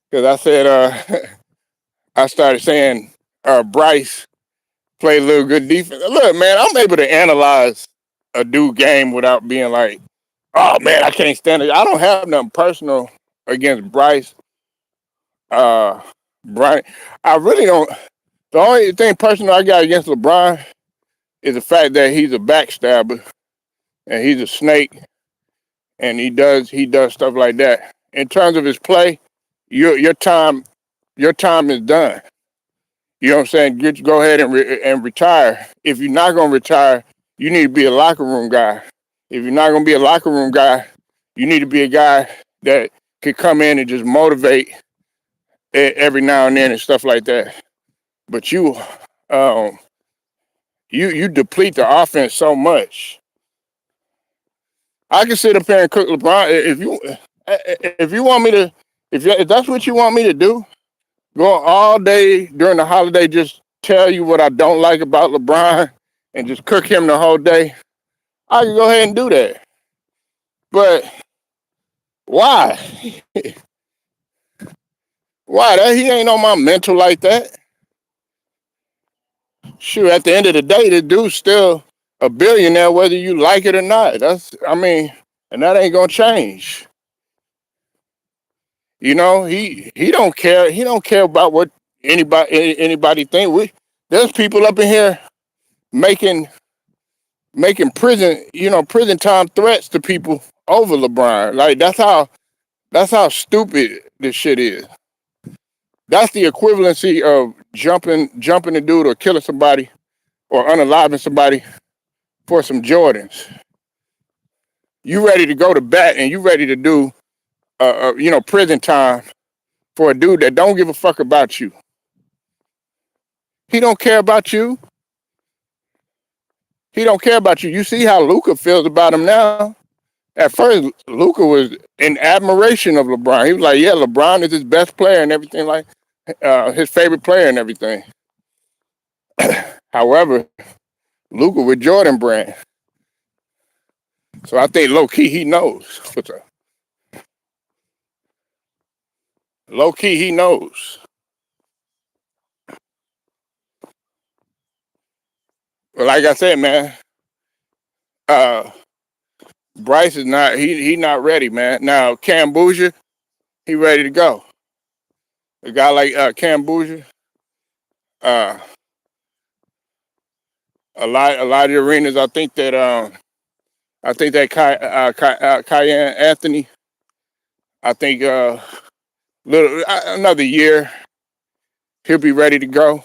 because I said I started saying Bryce played a little good defense. Look, man, I'm able to analyze a dude game without being like, oh man, I can't stand it. I don't have nothing personal against Bryce. Brian, I really don't. The only thing personal I got against LeBron is the fact that he's a backstabber and he's a snake and he does stuff like that. In terms of his play, your time is done. You know what I'm saying? Go ahead and retire. If you're not gonna retire, you need to be a locker room guy. If you're not gonna be a locker room guy, you need to be a guy that could come in and just motivate every now and then and stuff like that. But you deplete the offense so much. I can sit up here and cook LeBron if you want me to if that's what you want me to do. Go all day during the holiday, just tell you what I don't like about LeBron and just cook him the whole day. I can go ahead and do that. But why? Why? He ain't on my mental like that. Shoot, at the end of the day, the dude's still a billionaire, whether you like it or not. And that ain't gonna change. You know, he don't care. He don't care about what anybody think. There's people up in here making prison time threats to people over LeBron. Like that's how stupid this shit is. That's the equivalency of jumping a dude or killing somebody or unaliving somebody for some Jordans. You ready to go to bat and you ready to do prison time for a dude that don't give a fuck about you. He don't care about you. He don't care about you. You see how Luka feels about him now. At first, Luka was in admiration of LeBron. He was like, yeah, LeBron is his best player and everything, like his favorite player and everything. However, Luka with Jordan brand. So I think low key he knows. Low key he knows. But like I said, man, Bryce is not he not ready, man. Now Cam Bouger, he ready to go. A guy like Cam Bouger, a lot of the arenas. I think that Cayenne Anthony. I think another year he'll be ready to go.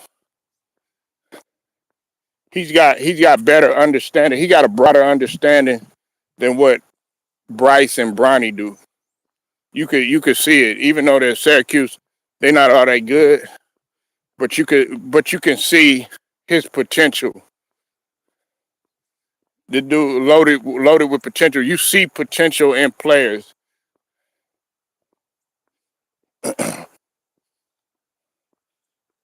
He's got better understanding. He got a broader understanding than what Bryce and Bronny do. You could see it, even though they're Syracuse, they're not all that good. But you can see his potential. The dude loaded with potential. You see potential in players.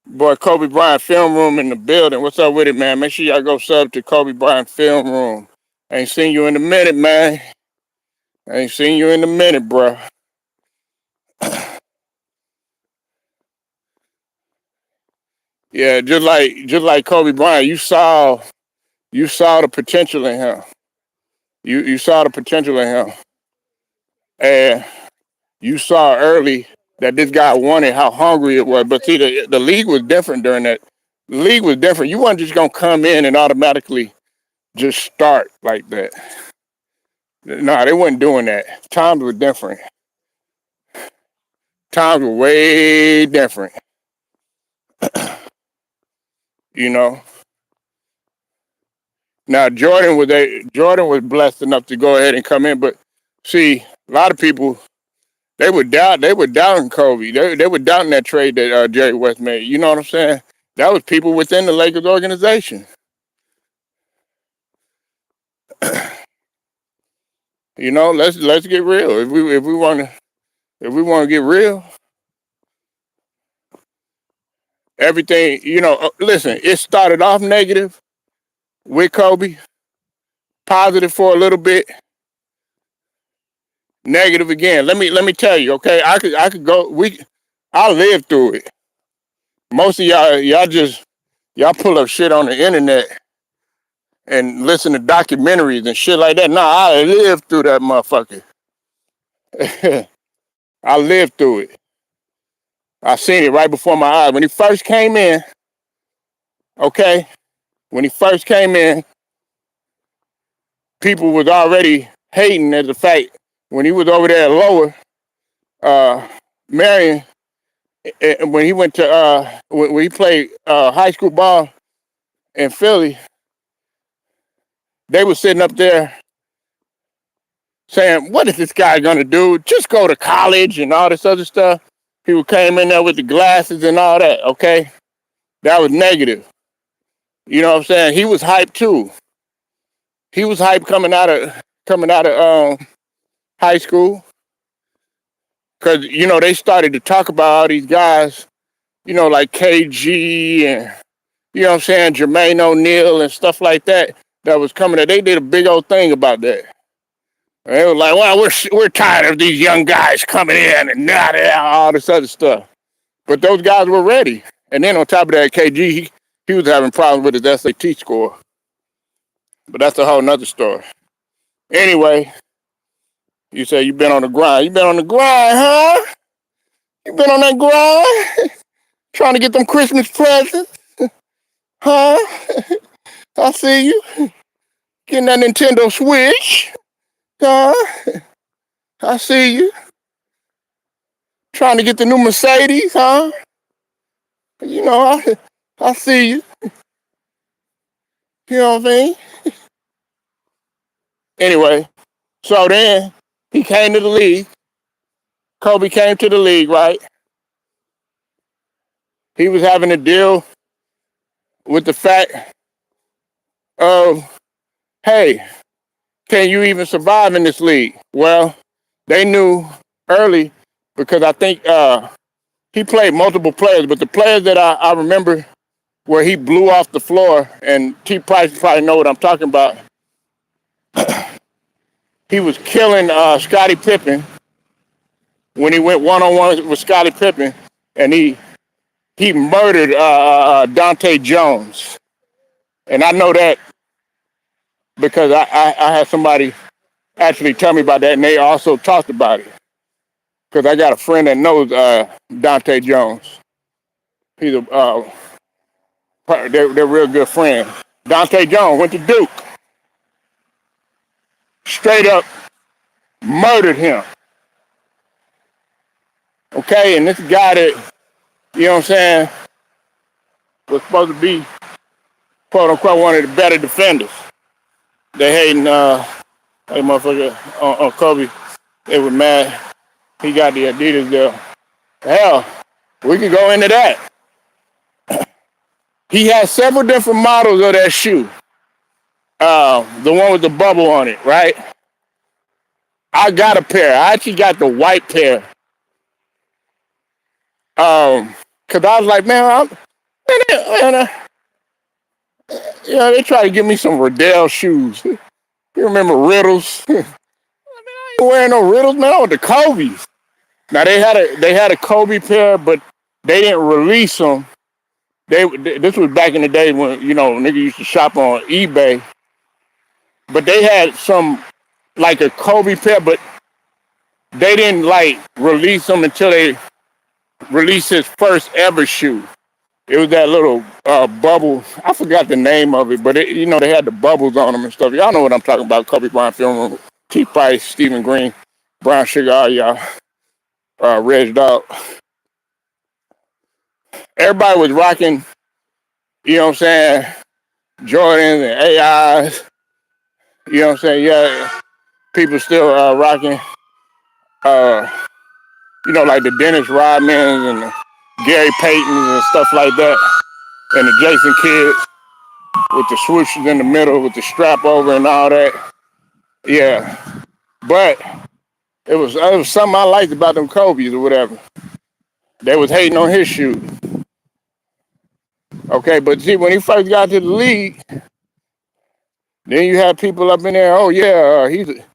Boy, Kobe Bryant Film Room in the building. What's up with it, man? Make sure y'all go sub to Kobe Bryant Film Room. I ain't seen you in a minute, man. I ain't seen you in a minute, bro. Yeah, just like Kobe Bryant, you saw the potential in him. You saw the potential in him. And you saw early that this guy wanted how hungry it was. But see, the league was different during that. The league was different. You weren't just gonna come in and automatically just start like that. No, they weren't doing that. Times were different. Times were way different. You know. Now Jordan was blessed enough to go ahead and come in, but see, a lot of people they were doubting Kobe. They were doubting that trade that Jerry West made. You know what I'm saying? That was people within the Lakers organization. Let's get real. If we want to get real, everything, listen, it started off negative with Kobe, positive for a little bit, negative again. Let me tell you, okay? I could go. I lived through it. Most of y'all pull up shit on the internet and listen to documentaries and shit like that. Nah, I lived through that motherfucker. I lived through it. I seen it right before my eyes. When he first came in, okay? When he first came in, people was already hating at the fact when he was over there at Lower, Marion, when he went to when he played high school ball in Philly, they were sitting up there saying, "What is this guy gonna do? Just go to college and all this other stuff." People came in there with the glasses and all that. Okay, that was negative. You know what I'm saying? He was hyped too. He was hyped coming out of high school because they started to talk about all these guys, like KG and you know what I'm saying, Jermaine O'Neal and stuff like that was coming. They did a big old thing about that. And they were like, "Well, we're tired of these young guys coming in and all this other stuff." But those guys were ready. And then on top of that, KG, he was having problems with his SAT score. But that's a whole nother story. Anyway, you say you've been on the grind. You've been on the grind, huh? You been on that grind? Trying to get them Christmas presents? Huh? I see you. Getting that Nintendo Switch? Huh? I see you. Trying to get the new Mercedes, huh? I see you. You know what I mean? Anyway, so then he came to the league. Kobe came to the league, right? He was having to deal with the fact of, hey, can you even survive in this league? Well, they knew early because I think he played multiple players, but the players that I remember where he blew off the floor, and T. Price probably know what I'm talking about. He was killing Scottie Pippen when he went one-on-one with Scottie Pippen, and he murdered Dante Jones. And I know that because I had somebody actually tell me about that, and they also talked about it. Because I got a friend that knows Dante Jones. He's they're real good friends. Dante Jones went to Duke. Straight up murdered him. Okay, and this guy that, you know what I'm saying, was supposed to be, quote unquote, one of the better defenders. They hating, hey motherfucker, on Kobe. They were mad. He got the Adidas deal. Hell, we can go into that. He had several different models of that shoe. The one with the bubble on it, right? I got a pair. I actually got the white pair. Cause I was like, man, they try to give me some Riddell shoes. You remember Riddles? I ain't wearing no Riddles, man. I want the Kobe's. Now they had a Kobe pair, but they didn't release them. This was back in the day when niggas used to shop on eBay. But they had some like a Kobe pair, but they didn't like release them until they released his first ever shoe. It was that little bubble. I forgot the name of it, but they had the bubbles on them and stuff. Y'all know what I'm talking about. Kobe Bryant film room. T. Price, Stephen Green, Brown Sugar, all y'all. Reg Dog. Everybody was rocking, you know what I'm saying, Jordans and AIs. You know what I'm saying? Yeah, people still rocking, like the Dennis Rodmans and the Gary Paytons and stuff like that. And the Jason Kidds with the swooshes in the middle with the strap over and all that. Yeah. But it was something I liked about them Kobe's or whatever. They was hating on his shoe. Okay, but see, when he first got to the league, then you have people up in there. Oh yeah, he's a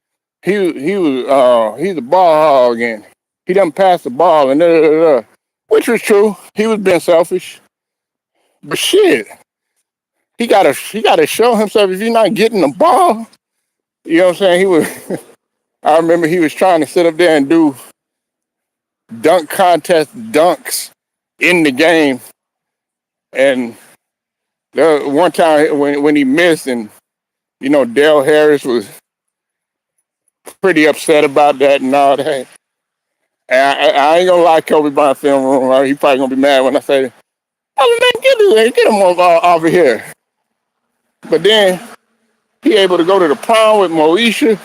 ball hog and he doesn't pass the ball and which was true. He was being selfish, but shit, he gotta show himself. If you're not getting the ball, you know what I'm saying? He was. I remember he was trying to sit up there and do dunk contest dunks in the game, and there one time when he missed, and Dale Harris was pretty upset about that and all that. And I ain't gonna lie, Kobe Bryant film room. He probably gonna be mad when I say, "Oh man, get him off of here." But then he able to go to the prom with Moesha.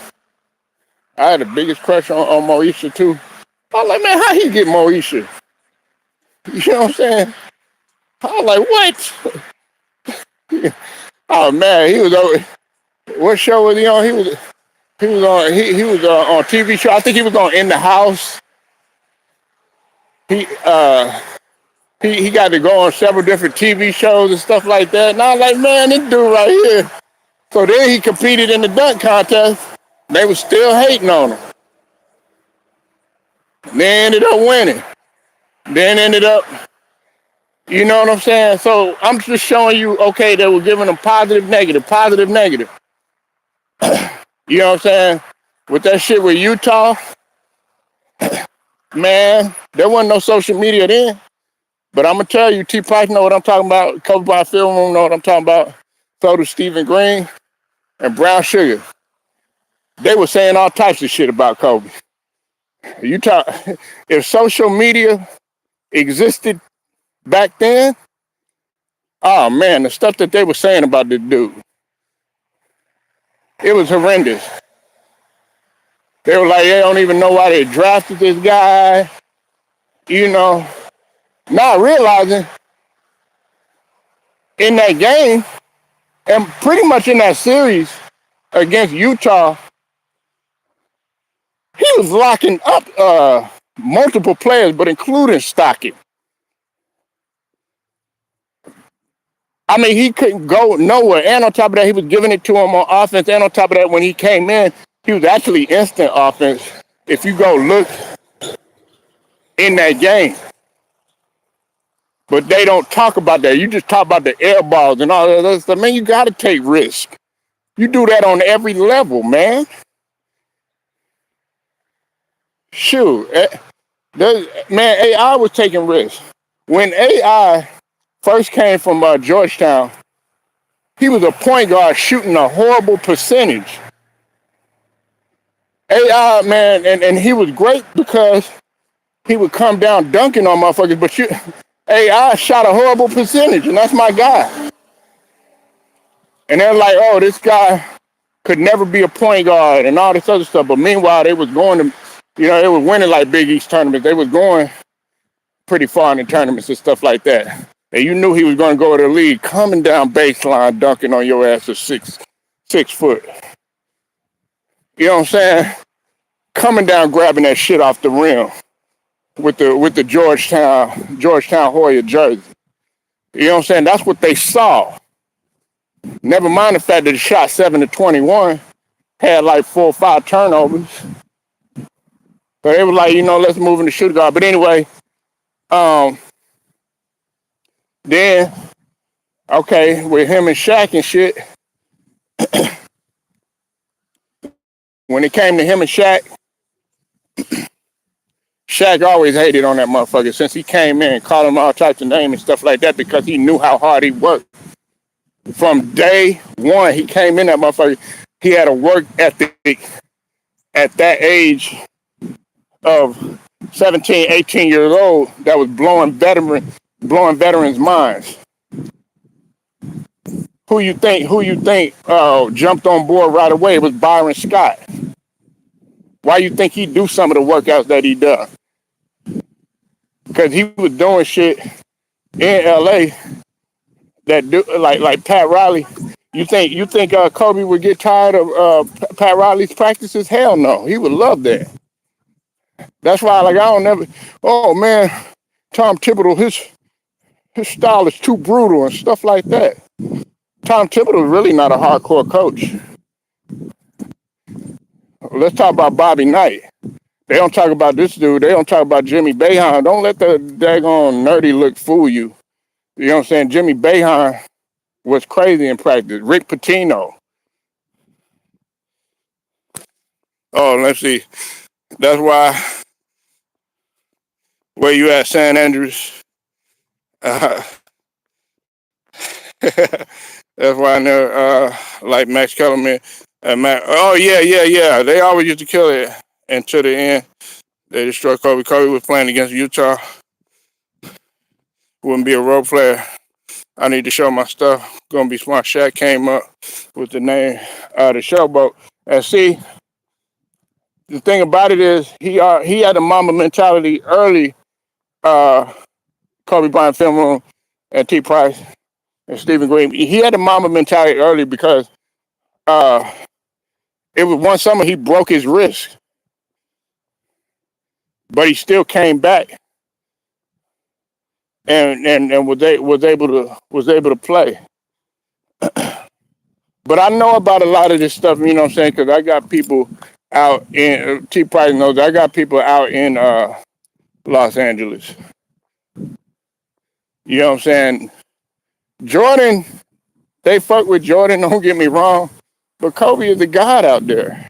I had the biggest crush on Moesha too. I was like, man, how he get Moesha? You know what I'm saying? I was like, what? Oh man, he was over. What show was he on? He was on TV show. I think he was on In the House. He he got to go on several different TV shows and stuff like that. And I was like, man, this dude right here. So then he competed in the dunk contest. They was still hating on him. They ended up winning. Then ended up, you know what I'm saying? So I'm just showing you, okay, they were giving them positive, negative, positive, negative. You know what I'm saying? With that shit with Utah, man, there wasn't no social media then. But I'm gonna tell you, T. Price know what I'm talking about. Kobe Bryant film room know what I'm talking about. So do Stephen Green and Brown Sugar. They were saying all types of shit about Kobe. Utah, if social media existed back then, oh man, the stuff that they were saying about this dude, it was horrendous. They were like, they don't even know why they drafted this guy, not realizing in that game and pretty much in that series against Utah, he was locking up multiple players, but including Stockton. I mean, he couldn't go nowhere. And on top of that, he was giving it to him on offense. And on top of that, when he came in, he was actually instant offense. If you go look in that game. But they don't talk about that. You just talk about the air balls and all that other stuff. Man, you got to take risk. You do that on every level, man. Shoot. Man, AI was taking risks. When AI first came from Georgetown, he was a point guard shooting a horrible percentage. AI, man, and he was great because he would come down dunking on motherfuckers, but AI shot a horrible percentage, and that's my guy. And they're like, oh, this guy could never be a point guard and all this other stuff. But meanwhile, they was going to, they were winning like Big East tournaments. They was going pretty far in the tournaments and stuff like that. And you knew he was going to go to the league, coming down baseline, dunking on your ass at 6 foot. You know what I'm saying? Coming down, grabbing that shit off the rim with the Georgetown Hoya jersey. You know what I'm saying? That's what they saw. Never mind the fact that he shot 7-21, had like 4 or 5 turnovers. But they were like, let's move in the shooting guard. But anyway, then, okay, with him and Shaq and shit, when it came to him and Shaq always hated on that motherfucker since he came in, called him all types of names and stuff like that because he knew how hard he worked. From day one, he came in that motherfucker. He had a work ethic at that age of 17, 18 years old that was blowing veterans' minds. Who you think jumped on board right away? It was Byron Scott. Why you think he do some of the workouts that he does? Because he was doing shit in LA that do like Pat Riley. You think Kobe would get tired of Pat Riley's practices? Hell no, he would love that. That's why, like, I don't never. Oh man, Tom Thibodeau, his style is too brutal and stuff like that. Tom Thibodeau is really not a hardcore coach. Let's talk about Bobby Knight. They don't talk about this dude. They don't talk about Jimmy Boeheim. Don't let the daggone nerdy look fool you. You know what I'm saying? Jimmy Boeheim was crazy in practice. Rick Pitino. Oh, let's see. That's why where you at, San Andreas? Uh, that's why I know, like Max Kellerman. Oh yeah. They always used to kill it until the end. They destroyed Kobe. Kobe was playing against Utah. Wouldn't be a role player. I need to show my stuff. Gonna be smart. Shaq came up with the name of the showboat. And see, the thing about it is he had a mama mentality early. Kobe Bryant film room and T. Price and Stephen Green. He had a mama mentality early because uh, it was one summer he broke his wrist, but he still came back and was able to play. But I know about a lot of this stuff, you know what I'm saying? Because I got people out in T. Price knows I got people out in Los Angeles. You know what I'm saying? Jordan, they fuck with Jordan. Don't get me wrong, but Kobe is a god out there.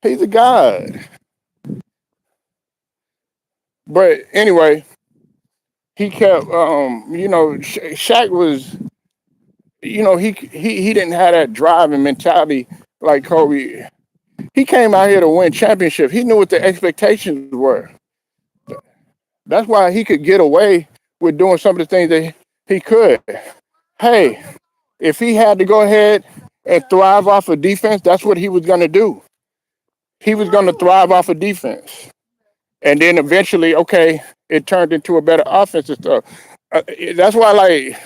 He's a god. But anyway, he kept, Shaq was, he didn't have that drive and mentality like Kobe. He came out here to win championships. He knew what the expectations were. That's why he could get away with doing some of the things that he could. Hey, if he had to go ahead and thrive off of defense, that's what he was going to do. He was going to thrive off of defense. And then eventually, okay, it turned into a better offense and stuff. That's why, like,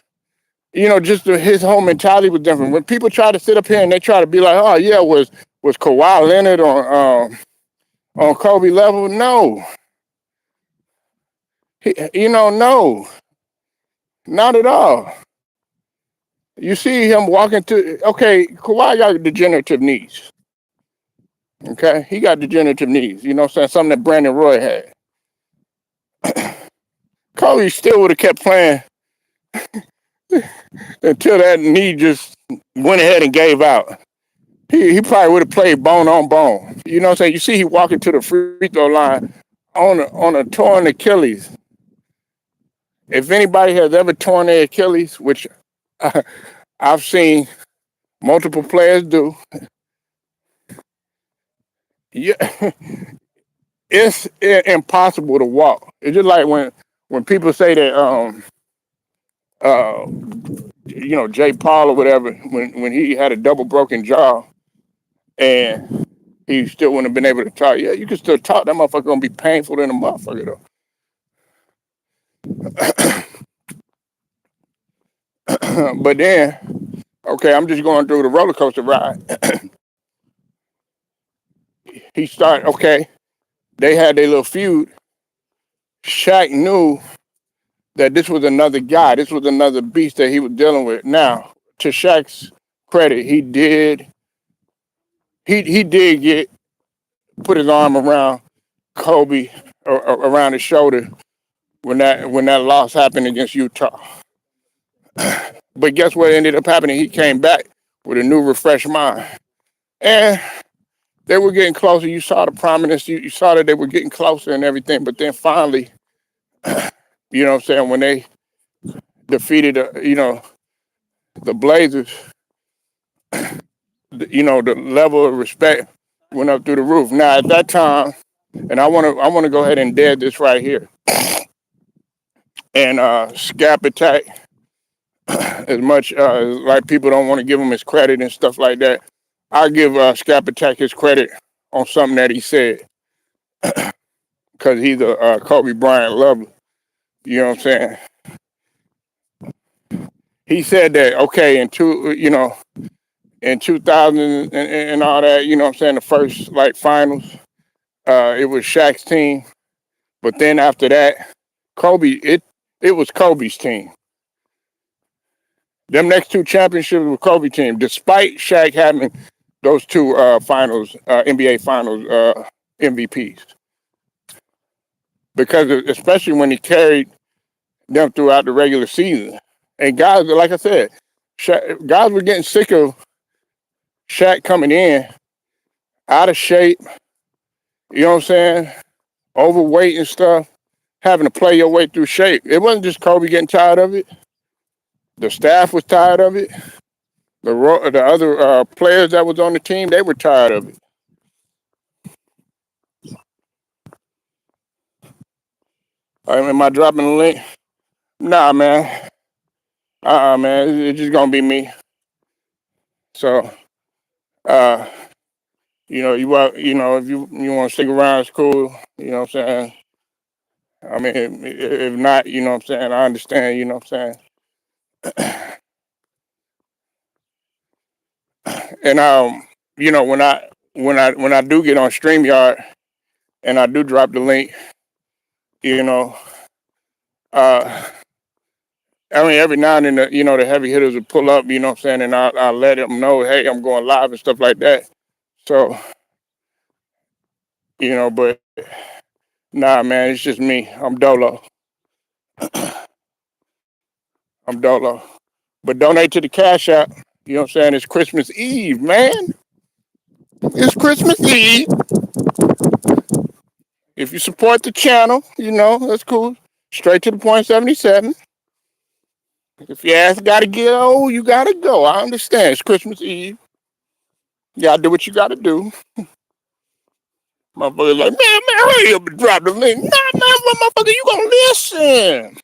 just his whole mentality was different. When people try to sit up here and they try to be like, oh yeah, was Kawhi Leonard on Kobe level? No, no, not at all. You see him walking to Kawhi got degenerative knees. Okay, he got degenerative knees. You know what I'm saying? Something that Brandon Roy had. Kobe still would have kept playing until that knee just went ahead and gave out. He probably would have played bone on bone. You know what I'm saying? You see he walking to the free throw line on a torn Achilles. If anybody has ever torn their Achilles, which I've seen multiple players do, yeah, it's impossible to walk. It's just like when people say that uh, Jay Paul or whatever, when he had a double broken jaw and he still wouldn't have been able to talk. Yeah, you can still talk. That motherfucker gonna be painful than a motherfucker though. But then, okay, I'm just going through the roller coaster ride. Okay, they had their little feud. Shaq knew that this was another guy. This was another beast that he was dealing with. Now, to Shaq's credit, he did put his arm around Kobe or around his shoulder when that loss happened against Utah. But guess what ended up happening? He came back with a new refreshed mind. And they were getting closer. You saw the prominence. You saw that they were getting closer and everything. But then finally, you know what I'm saying, when they defeated, the Blazers, the level of respect went up through the roof. Now, at that time, and I want to go ahead and dead this right here. And Scap Attack, as much like people don't want to give him his credit and stuff like that, I give Scap Attack his credit on something that he said because he's a Kobe Bryant lover. You know what I'm saying? he said that okay, in 2000 and all that, you know what I'm saying, the first like finals, it was Shaq's team, but then after that, it was Kobe's team. Them next two championships were Kobe team, despite Shaq having those two finals, NBA finals MVPs. Because especially when he carried them throughout the regular season. And guys, like I said, guys were getting sick of Shaq coming in out of shape, you know what I'm saying, overweight and stuff, having to play your way through shape. It wasn't just Kobe getting tired of it. The staff was tired of it. The other players that was on the team, they were tired of it. Am I dropping the link? Nah, man. Man. It's just gonna be me. So, uh, if you want to stick around, it's cool. You know what I'm saying? I mean, if not, you know what I'm saying. I understand. You know what I'm saying. And when I do get on StreamYard and I do drop the link, you know, uh, I mean, every now and then, the heavy hitters will pull up, you know what I'm saying, and I'll let them know, hey, I'm going live and stuff like that. So, but nah, man, it's just me. I'm Dolo. I'm Dolo. But donate to the Cash App. You know what I'm saying? It's Christmas Eve, man. It's Christmas Eve. If you support the channel, that's cool. Straight to the point 77. If your ass gotta go, you gotta go. I understand. It's Christmas Eve. You gotta do what you gotta do. Motherfucker's like, man, hurry up and drop the link. Nah, man, motherfucker, you gonna listen.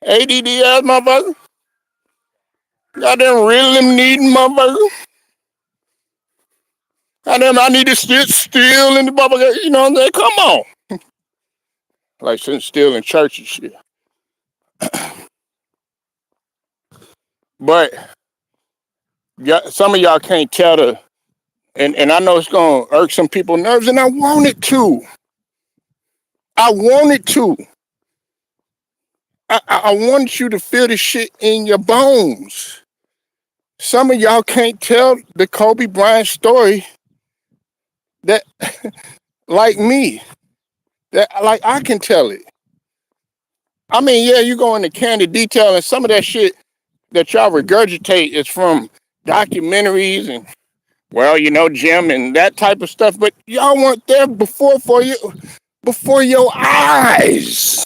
ADDS, motherfucker. Goddamn rhythm needing, motherfucker. Goddamn, I need to sit still in the motherfucker. You know what I'm saying? Come on. Like sitting still in church and shit. But some of y'all can't tell and I know it's gonna irk some people's nerves, and I want it to. I want it to. I want you to feel the shit in your bones. Some of y'all can't tell the Kobe Bryant story that like me. That like I can tell it. I mean, yeah, you go into candid detail, and some of that shit that y'all regurgitate is from documentaries and Jim and that type of stuff, but y'all weren't there before your eyes.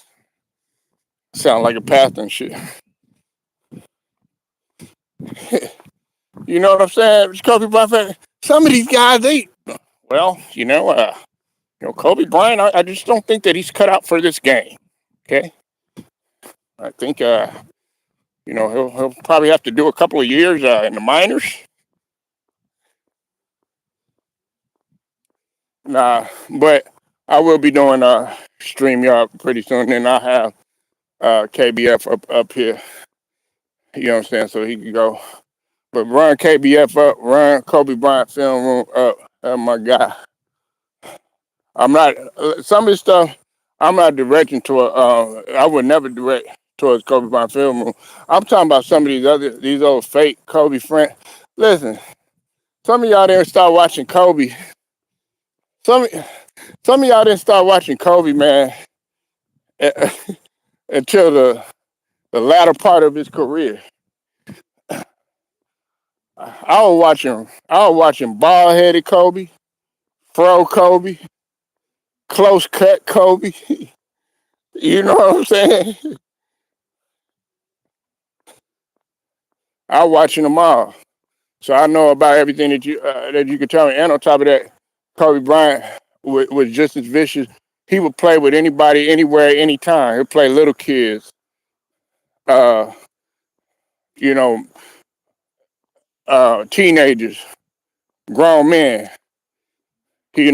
Sound like a pastor and shit. You know what I'm saying? Kobe Bryant. Some of these guys, Kobe Bryant, I just don't think that he's cut out for this game. Okay? I think, he'll probably have to do a couple of years in the minors. Nah, but I will be doing StreamYard pretty soon, and I have KBF up here. You know what I'm saying? So he can go. But run KBF up, run Kobe Bryant Film Room up. That's my guy. I'm not, some of this stuff, I'm not directing toward, I would never direct towards Kobe Bryant Film Room. I'm talking about some of these old fake Kobe friends. Listen, some of y'all didn't start watching Kobe. Some of y'all didn't start watching Kobe, man, until the latter part of his career. I was watching bald-headed Kobe, fro Kobe, close cut Kobe. You know what I'm saying? I was watching them all, so I know about everything that you could tell me. And on top of that, Kobe Bryant was just as vicious. He would play with anybody, anywhere, anytime. He'd play little kids, uh, you know, teenagers, grown men. You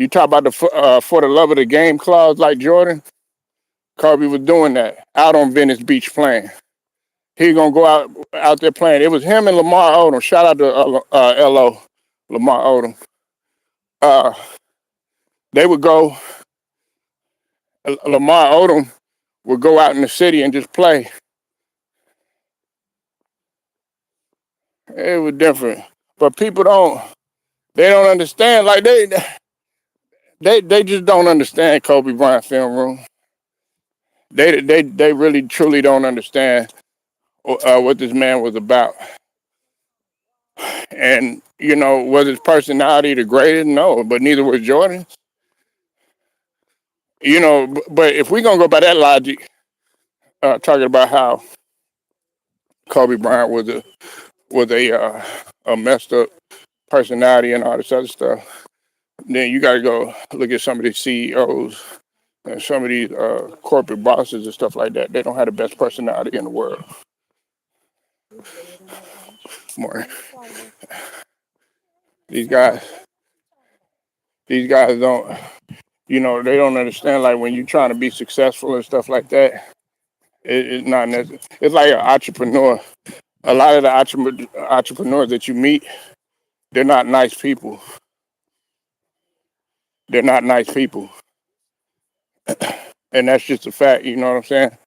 talk about the for the love of the game clause like Jordan. Kobe was doing that out on Venice Beach playing. He gonna go out there playing. It was him and Lamar Odom. Shout out to LO, Lamar Odom. Uh, they would go. Lamar Odom would go out in the city and just play. It was different, but people don't. They don't understand. Like they just don't understand Kobe Bryant film room. They really truly don't understand what this man was about. And was his personality the greatest? No, but neither was Jordan. But if we're gonna go by that logic, talking about how Kobe Bryant was a messed up personality and all this other stuff, then you got to go look at some of these CEOs and some of these corporate bosses and stuff like that. They don't have the best personality in the world. More. These guys don't, they don't understand. Like when you're trying to be successful and stuff like that, it's not necessary. It's like an entrepreneur. A lot of the entrepreneurs that you meet, they're not nice people. They're not nice people. And that's just a fact, you know what I'm saying?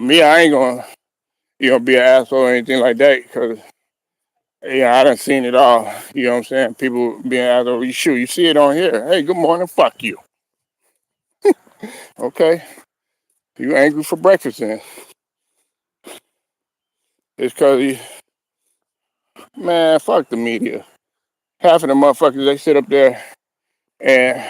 Me, I ain't gonna, be an asshole or anything like that, because I done seen it all. You know what I'm saying? People being assholes. You see it on here. Hey, good morning, fuck you. Okay. You angry for breakfast then. It's because, man, fuck the media. Half of the motherfuckers, they sit up there and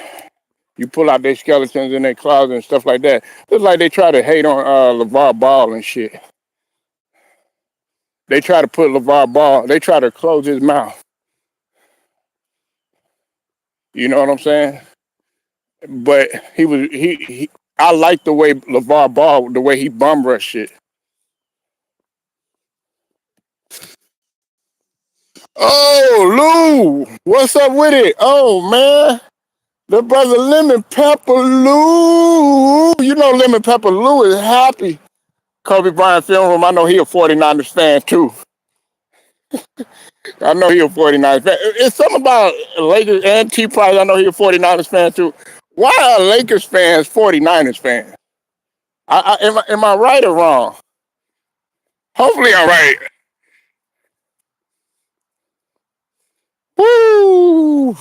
you pull out their skeletons in their closet and stuff like that. It's like they try to hate on LeVar Ball and shit. They try to put LeVar Ball, they try to close his mouth. You know what I'm saying? But I like the way LeVar Ball, the way he bum rush shit. Oh, Lou, what's up with it? Oh, man, the brother Lemon Pepper Lou. Lemon Pepper Lou is happy. Kobe Bryant film room, I know he a 49ers fan, too. I know he a 49ers fan. It's something about Lakers and T Price. I know he a 49ers fan, too. Why are Lakers fans 49ers fans? Am I right or wrong? Hopefully I'm right. Woo! All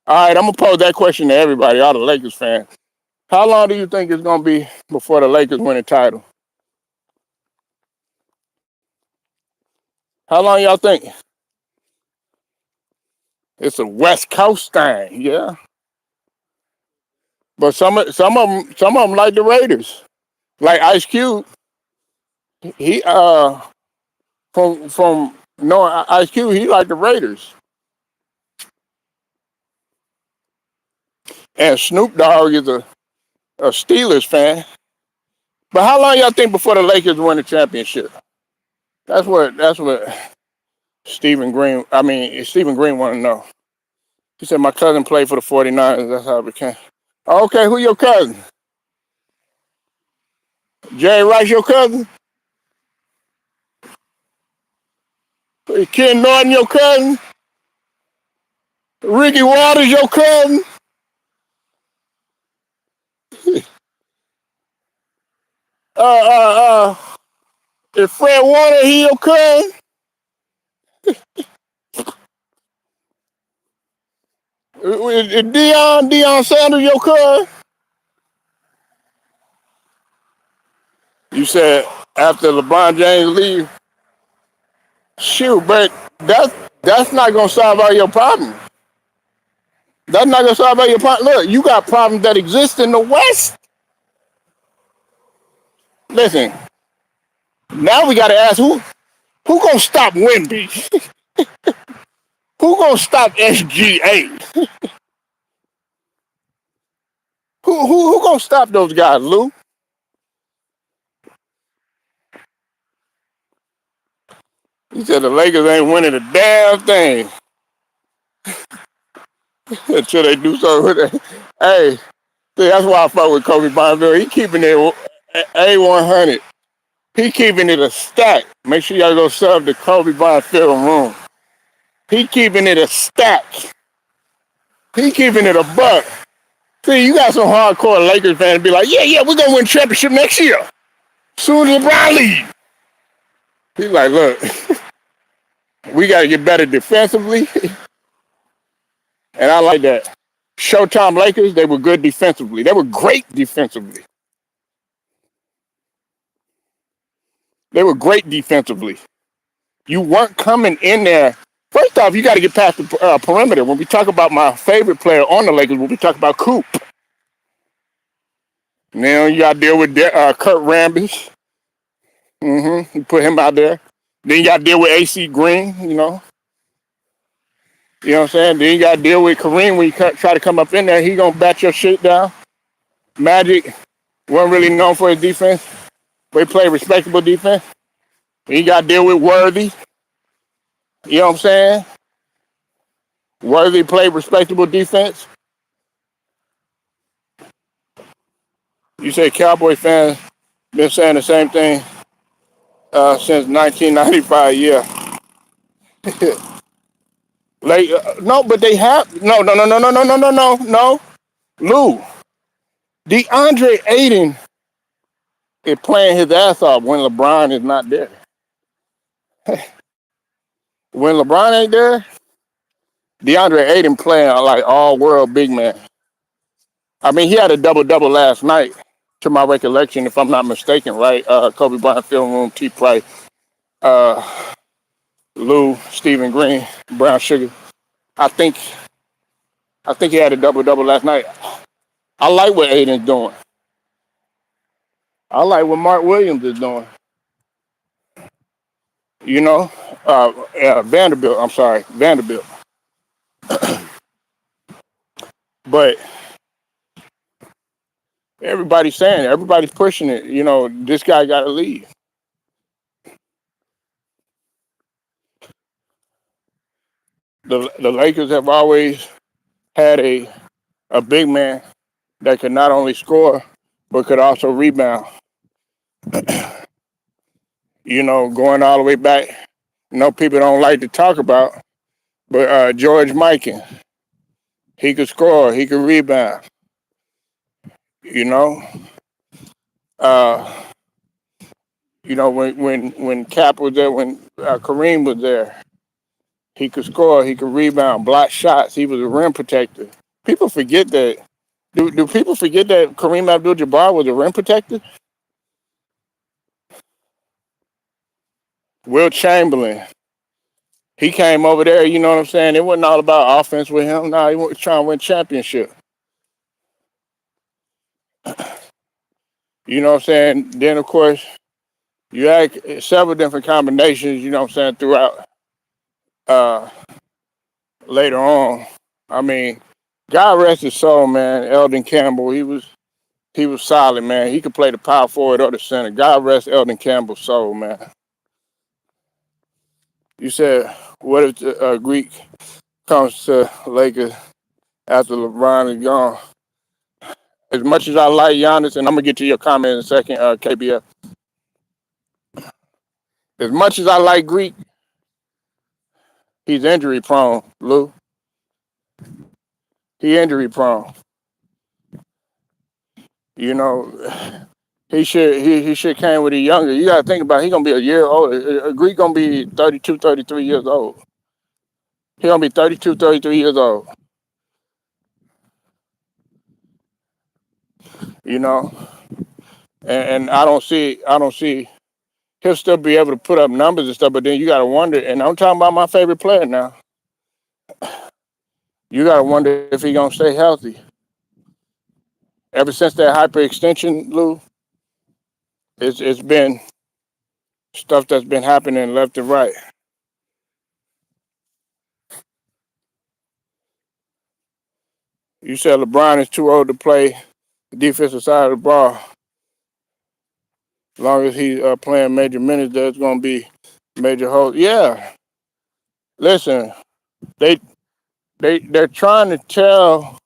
right, I'm gonna pose that question to everybody, all the Lakers fans. How long do you think it's gonna be before the Lakers win a title? How long y'all think? It's a West Coast thing, yeah. But some of them like the Raiders, like Ice Cube. He from knowing Ice Cube, he like the Raiders. And Snoop Dogg is a Steelers fan. But how long y'all think before the Lakers win the championship? That's what Stephen Green want to know. He said, my cousin played for the 49ers. That's how it became. Okay, who your cousin? Jerry Rice, your cousin? Ken Norton, your cousin? Ricky Waters, your cousin? Uh, is Fred Warner, he your cousin? Is Deion Sanders, your cousin? You said after LeBron James leave, shoot, but that's not gonna solve all your problems. That's not gonna solve all your problems. Look, you got problems that exist in the West. Listen, now we gotta ask who gonna stop Wimby? Who gonna stop SGA? Who gonna stop those guys, Lou? He said the Lakers ain't winning a damn thing until they do something with it. Hey, See, that's why I fuck with Kobe Bryant. He keeping it A100. He keeping it a stack. Make sure y'all go sub the Kobe Bryant film room. He keeping it a stack. He keeping it a buck. See, you got some hardcore Lakers fans be like, yeah, we're gonna win championship next year. Soon as LeBron leaves. He's like, look, we gotta get better defensively. And I like that. Showtime Lakers, they were good defensively. They were great defensively. They were great defensively. You weren't coming in there. First off, you got to get past the perimeter. When we talk about my favorite player on the Lakers, when we talk about Coop, now you got to deal with Kurt Rambis. You put him out there. Then you got to deal with AC Green. You know what I'm saying? Then you got to deal with Kareem when you try to come up in there. He gonna bat your shit down. Magic wasn't really known for his defense, but he played respectable defense. Then you got to deal with Worthy. You know what I'm saying? Worthy played respectable defense. You say Cowboy fans been saying the same thing since 1995. Yeah. Like no, but they have no. Lou, DeAndre Ayton is playing his ass off when LeBron is not there. When LeBron ain't there, DeAndre Ayton playing like all world big man. I mean, he had a double last night, to my recollection, if I'm not mistaken, right? Kobe Bryant film room, T. Price, Lou, Stephen Green, Brown Sugar. I think he had a double last night. I like what Aiden's doing. I like what Mark Williams is doing. You know, Vanderbilt. I'm sorry, Vanderbilt. But everybody's pushing it. You know, this guy got to leave. The Lakers have always had a big man that could not only score but could also rebound. You know, going all the way back. People don't like to talk about, but George Mikan, he could score, he could rebound. You know, uh, when Cap was there, when Kareem was there, he could score, he could rebound, block shots. He was a rim protector. People forget that. Do people forget that Kareem Abdul-Jabbar was a rim protector? Will Chamberlain, he came over there. You know what I'm saying? It wasn't all about offense with him. No, he was trying to win championship. You know what I'm saying? Then of course you had several different combinations. You know what I'm saying throughout. Uh, Later on, I mean, God rest his soul, man. Eldon Campbell, he was solid, man. He could play the power forward or the center. God rest Eldon Campbell's soul, man. You said, what if the Greek comes to Lakers after LeBron is gone? As much as I like Giannis, and I'm gonna get to your comment in a second, KBF. As much as I like Greek, he's injury prone, Lou. He injury prone. You know, he should came with a younger. You gotta think about it, he gonna be a year older. Greek gonna be 32, 33 years old. He gonna be 32, 33 years old. You know, and I don't see he'll still be able to put up numbers and stuff. But then you gotta wonder. And I'm talking about my favorite player now. You gotta wonder if he gonna stay healthy. Ever since that hyperextension, Lou, it's been stuff that's been happening left and right. You said LeBron is too old to play the defensive side of the ball. As long as he's playing major minutes, there's going to be major holes. Yeah, listen, they they're trying to tell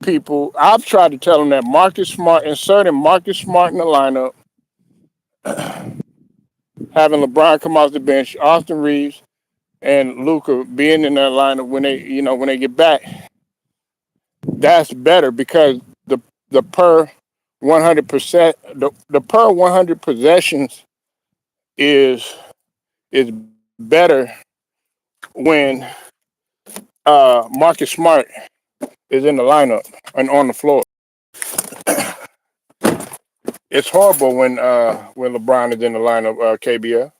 people, I've tried to tell them that Marcus Smart, inserting Marcus Smart in the lineup, having LeBron come off the bench, Austin Reeves and Luka being in that lineup when they get back, that's better because the per 100% the per 100 possessions is better when Marcus Smart is in the lineup and on the floor. It's horrible when LeBron is in the lineup, KBL.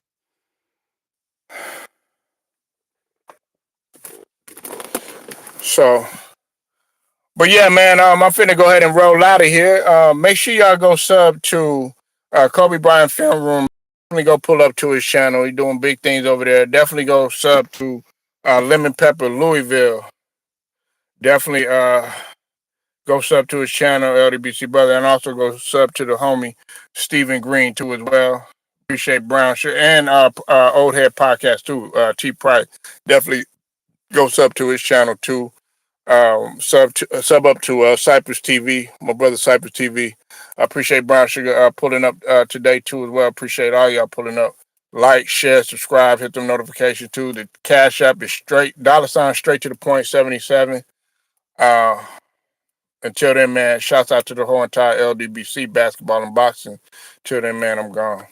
So, but yeah, man, I'm finna go ahead and roll out of here. Make sure y'all go sub to Kobe Bryant Film Room. Definitely go pull up to his channel. He's doing big things over there. Definitely go sub to Lemon Pepper Louisville. Definitely go sub to his channel, LDBC Brother, and also go sub to the homie Stephen Green too as well. Appreciate Brown Shirt and Old Head Podcast too. T Price. Definitely go sub to his channel too. Sub up to Cypress TV, my brother Cypress TV. I appreciate Brown Sugar pulling up today too as well. Appreciate all y'all pulling up. Like, share, subscribe, hit the notification too. The Cash App is straight $ straight to the point 77. Until then, man, shouts out to the whole entire LDBC basketball and boxing. Till then, man, I'm gone.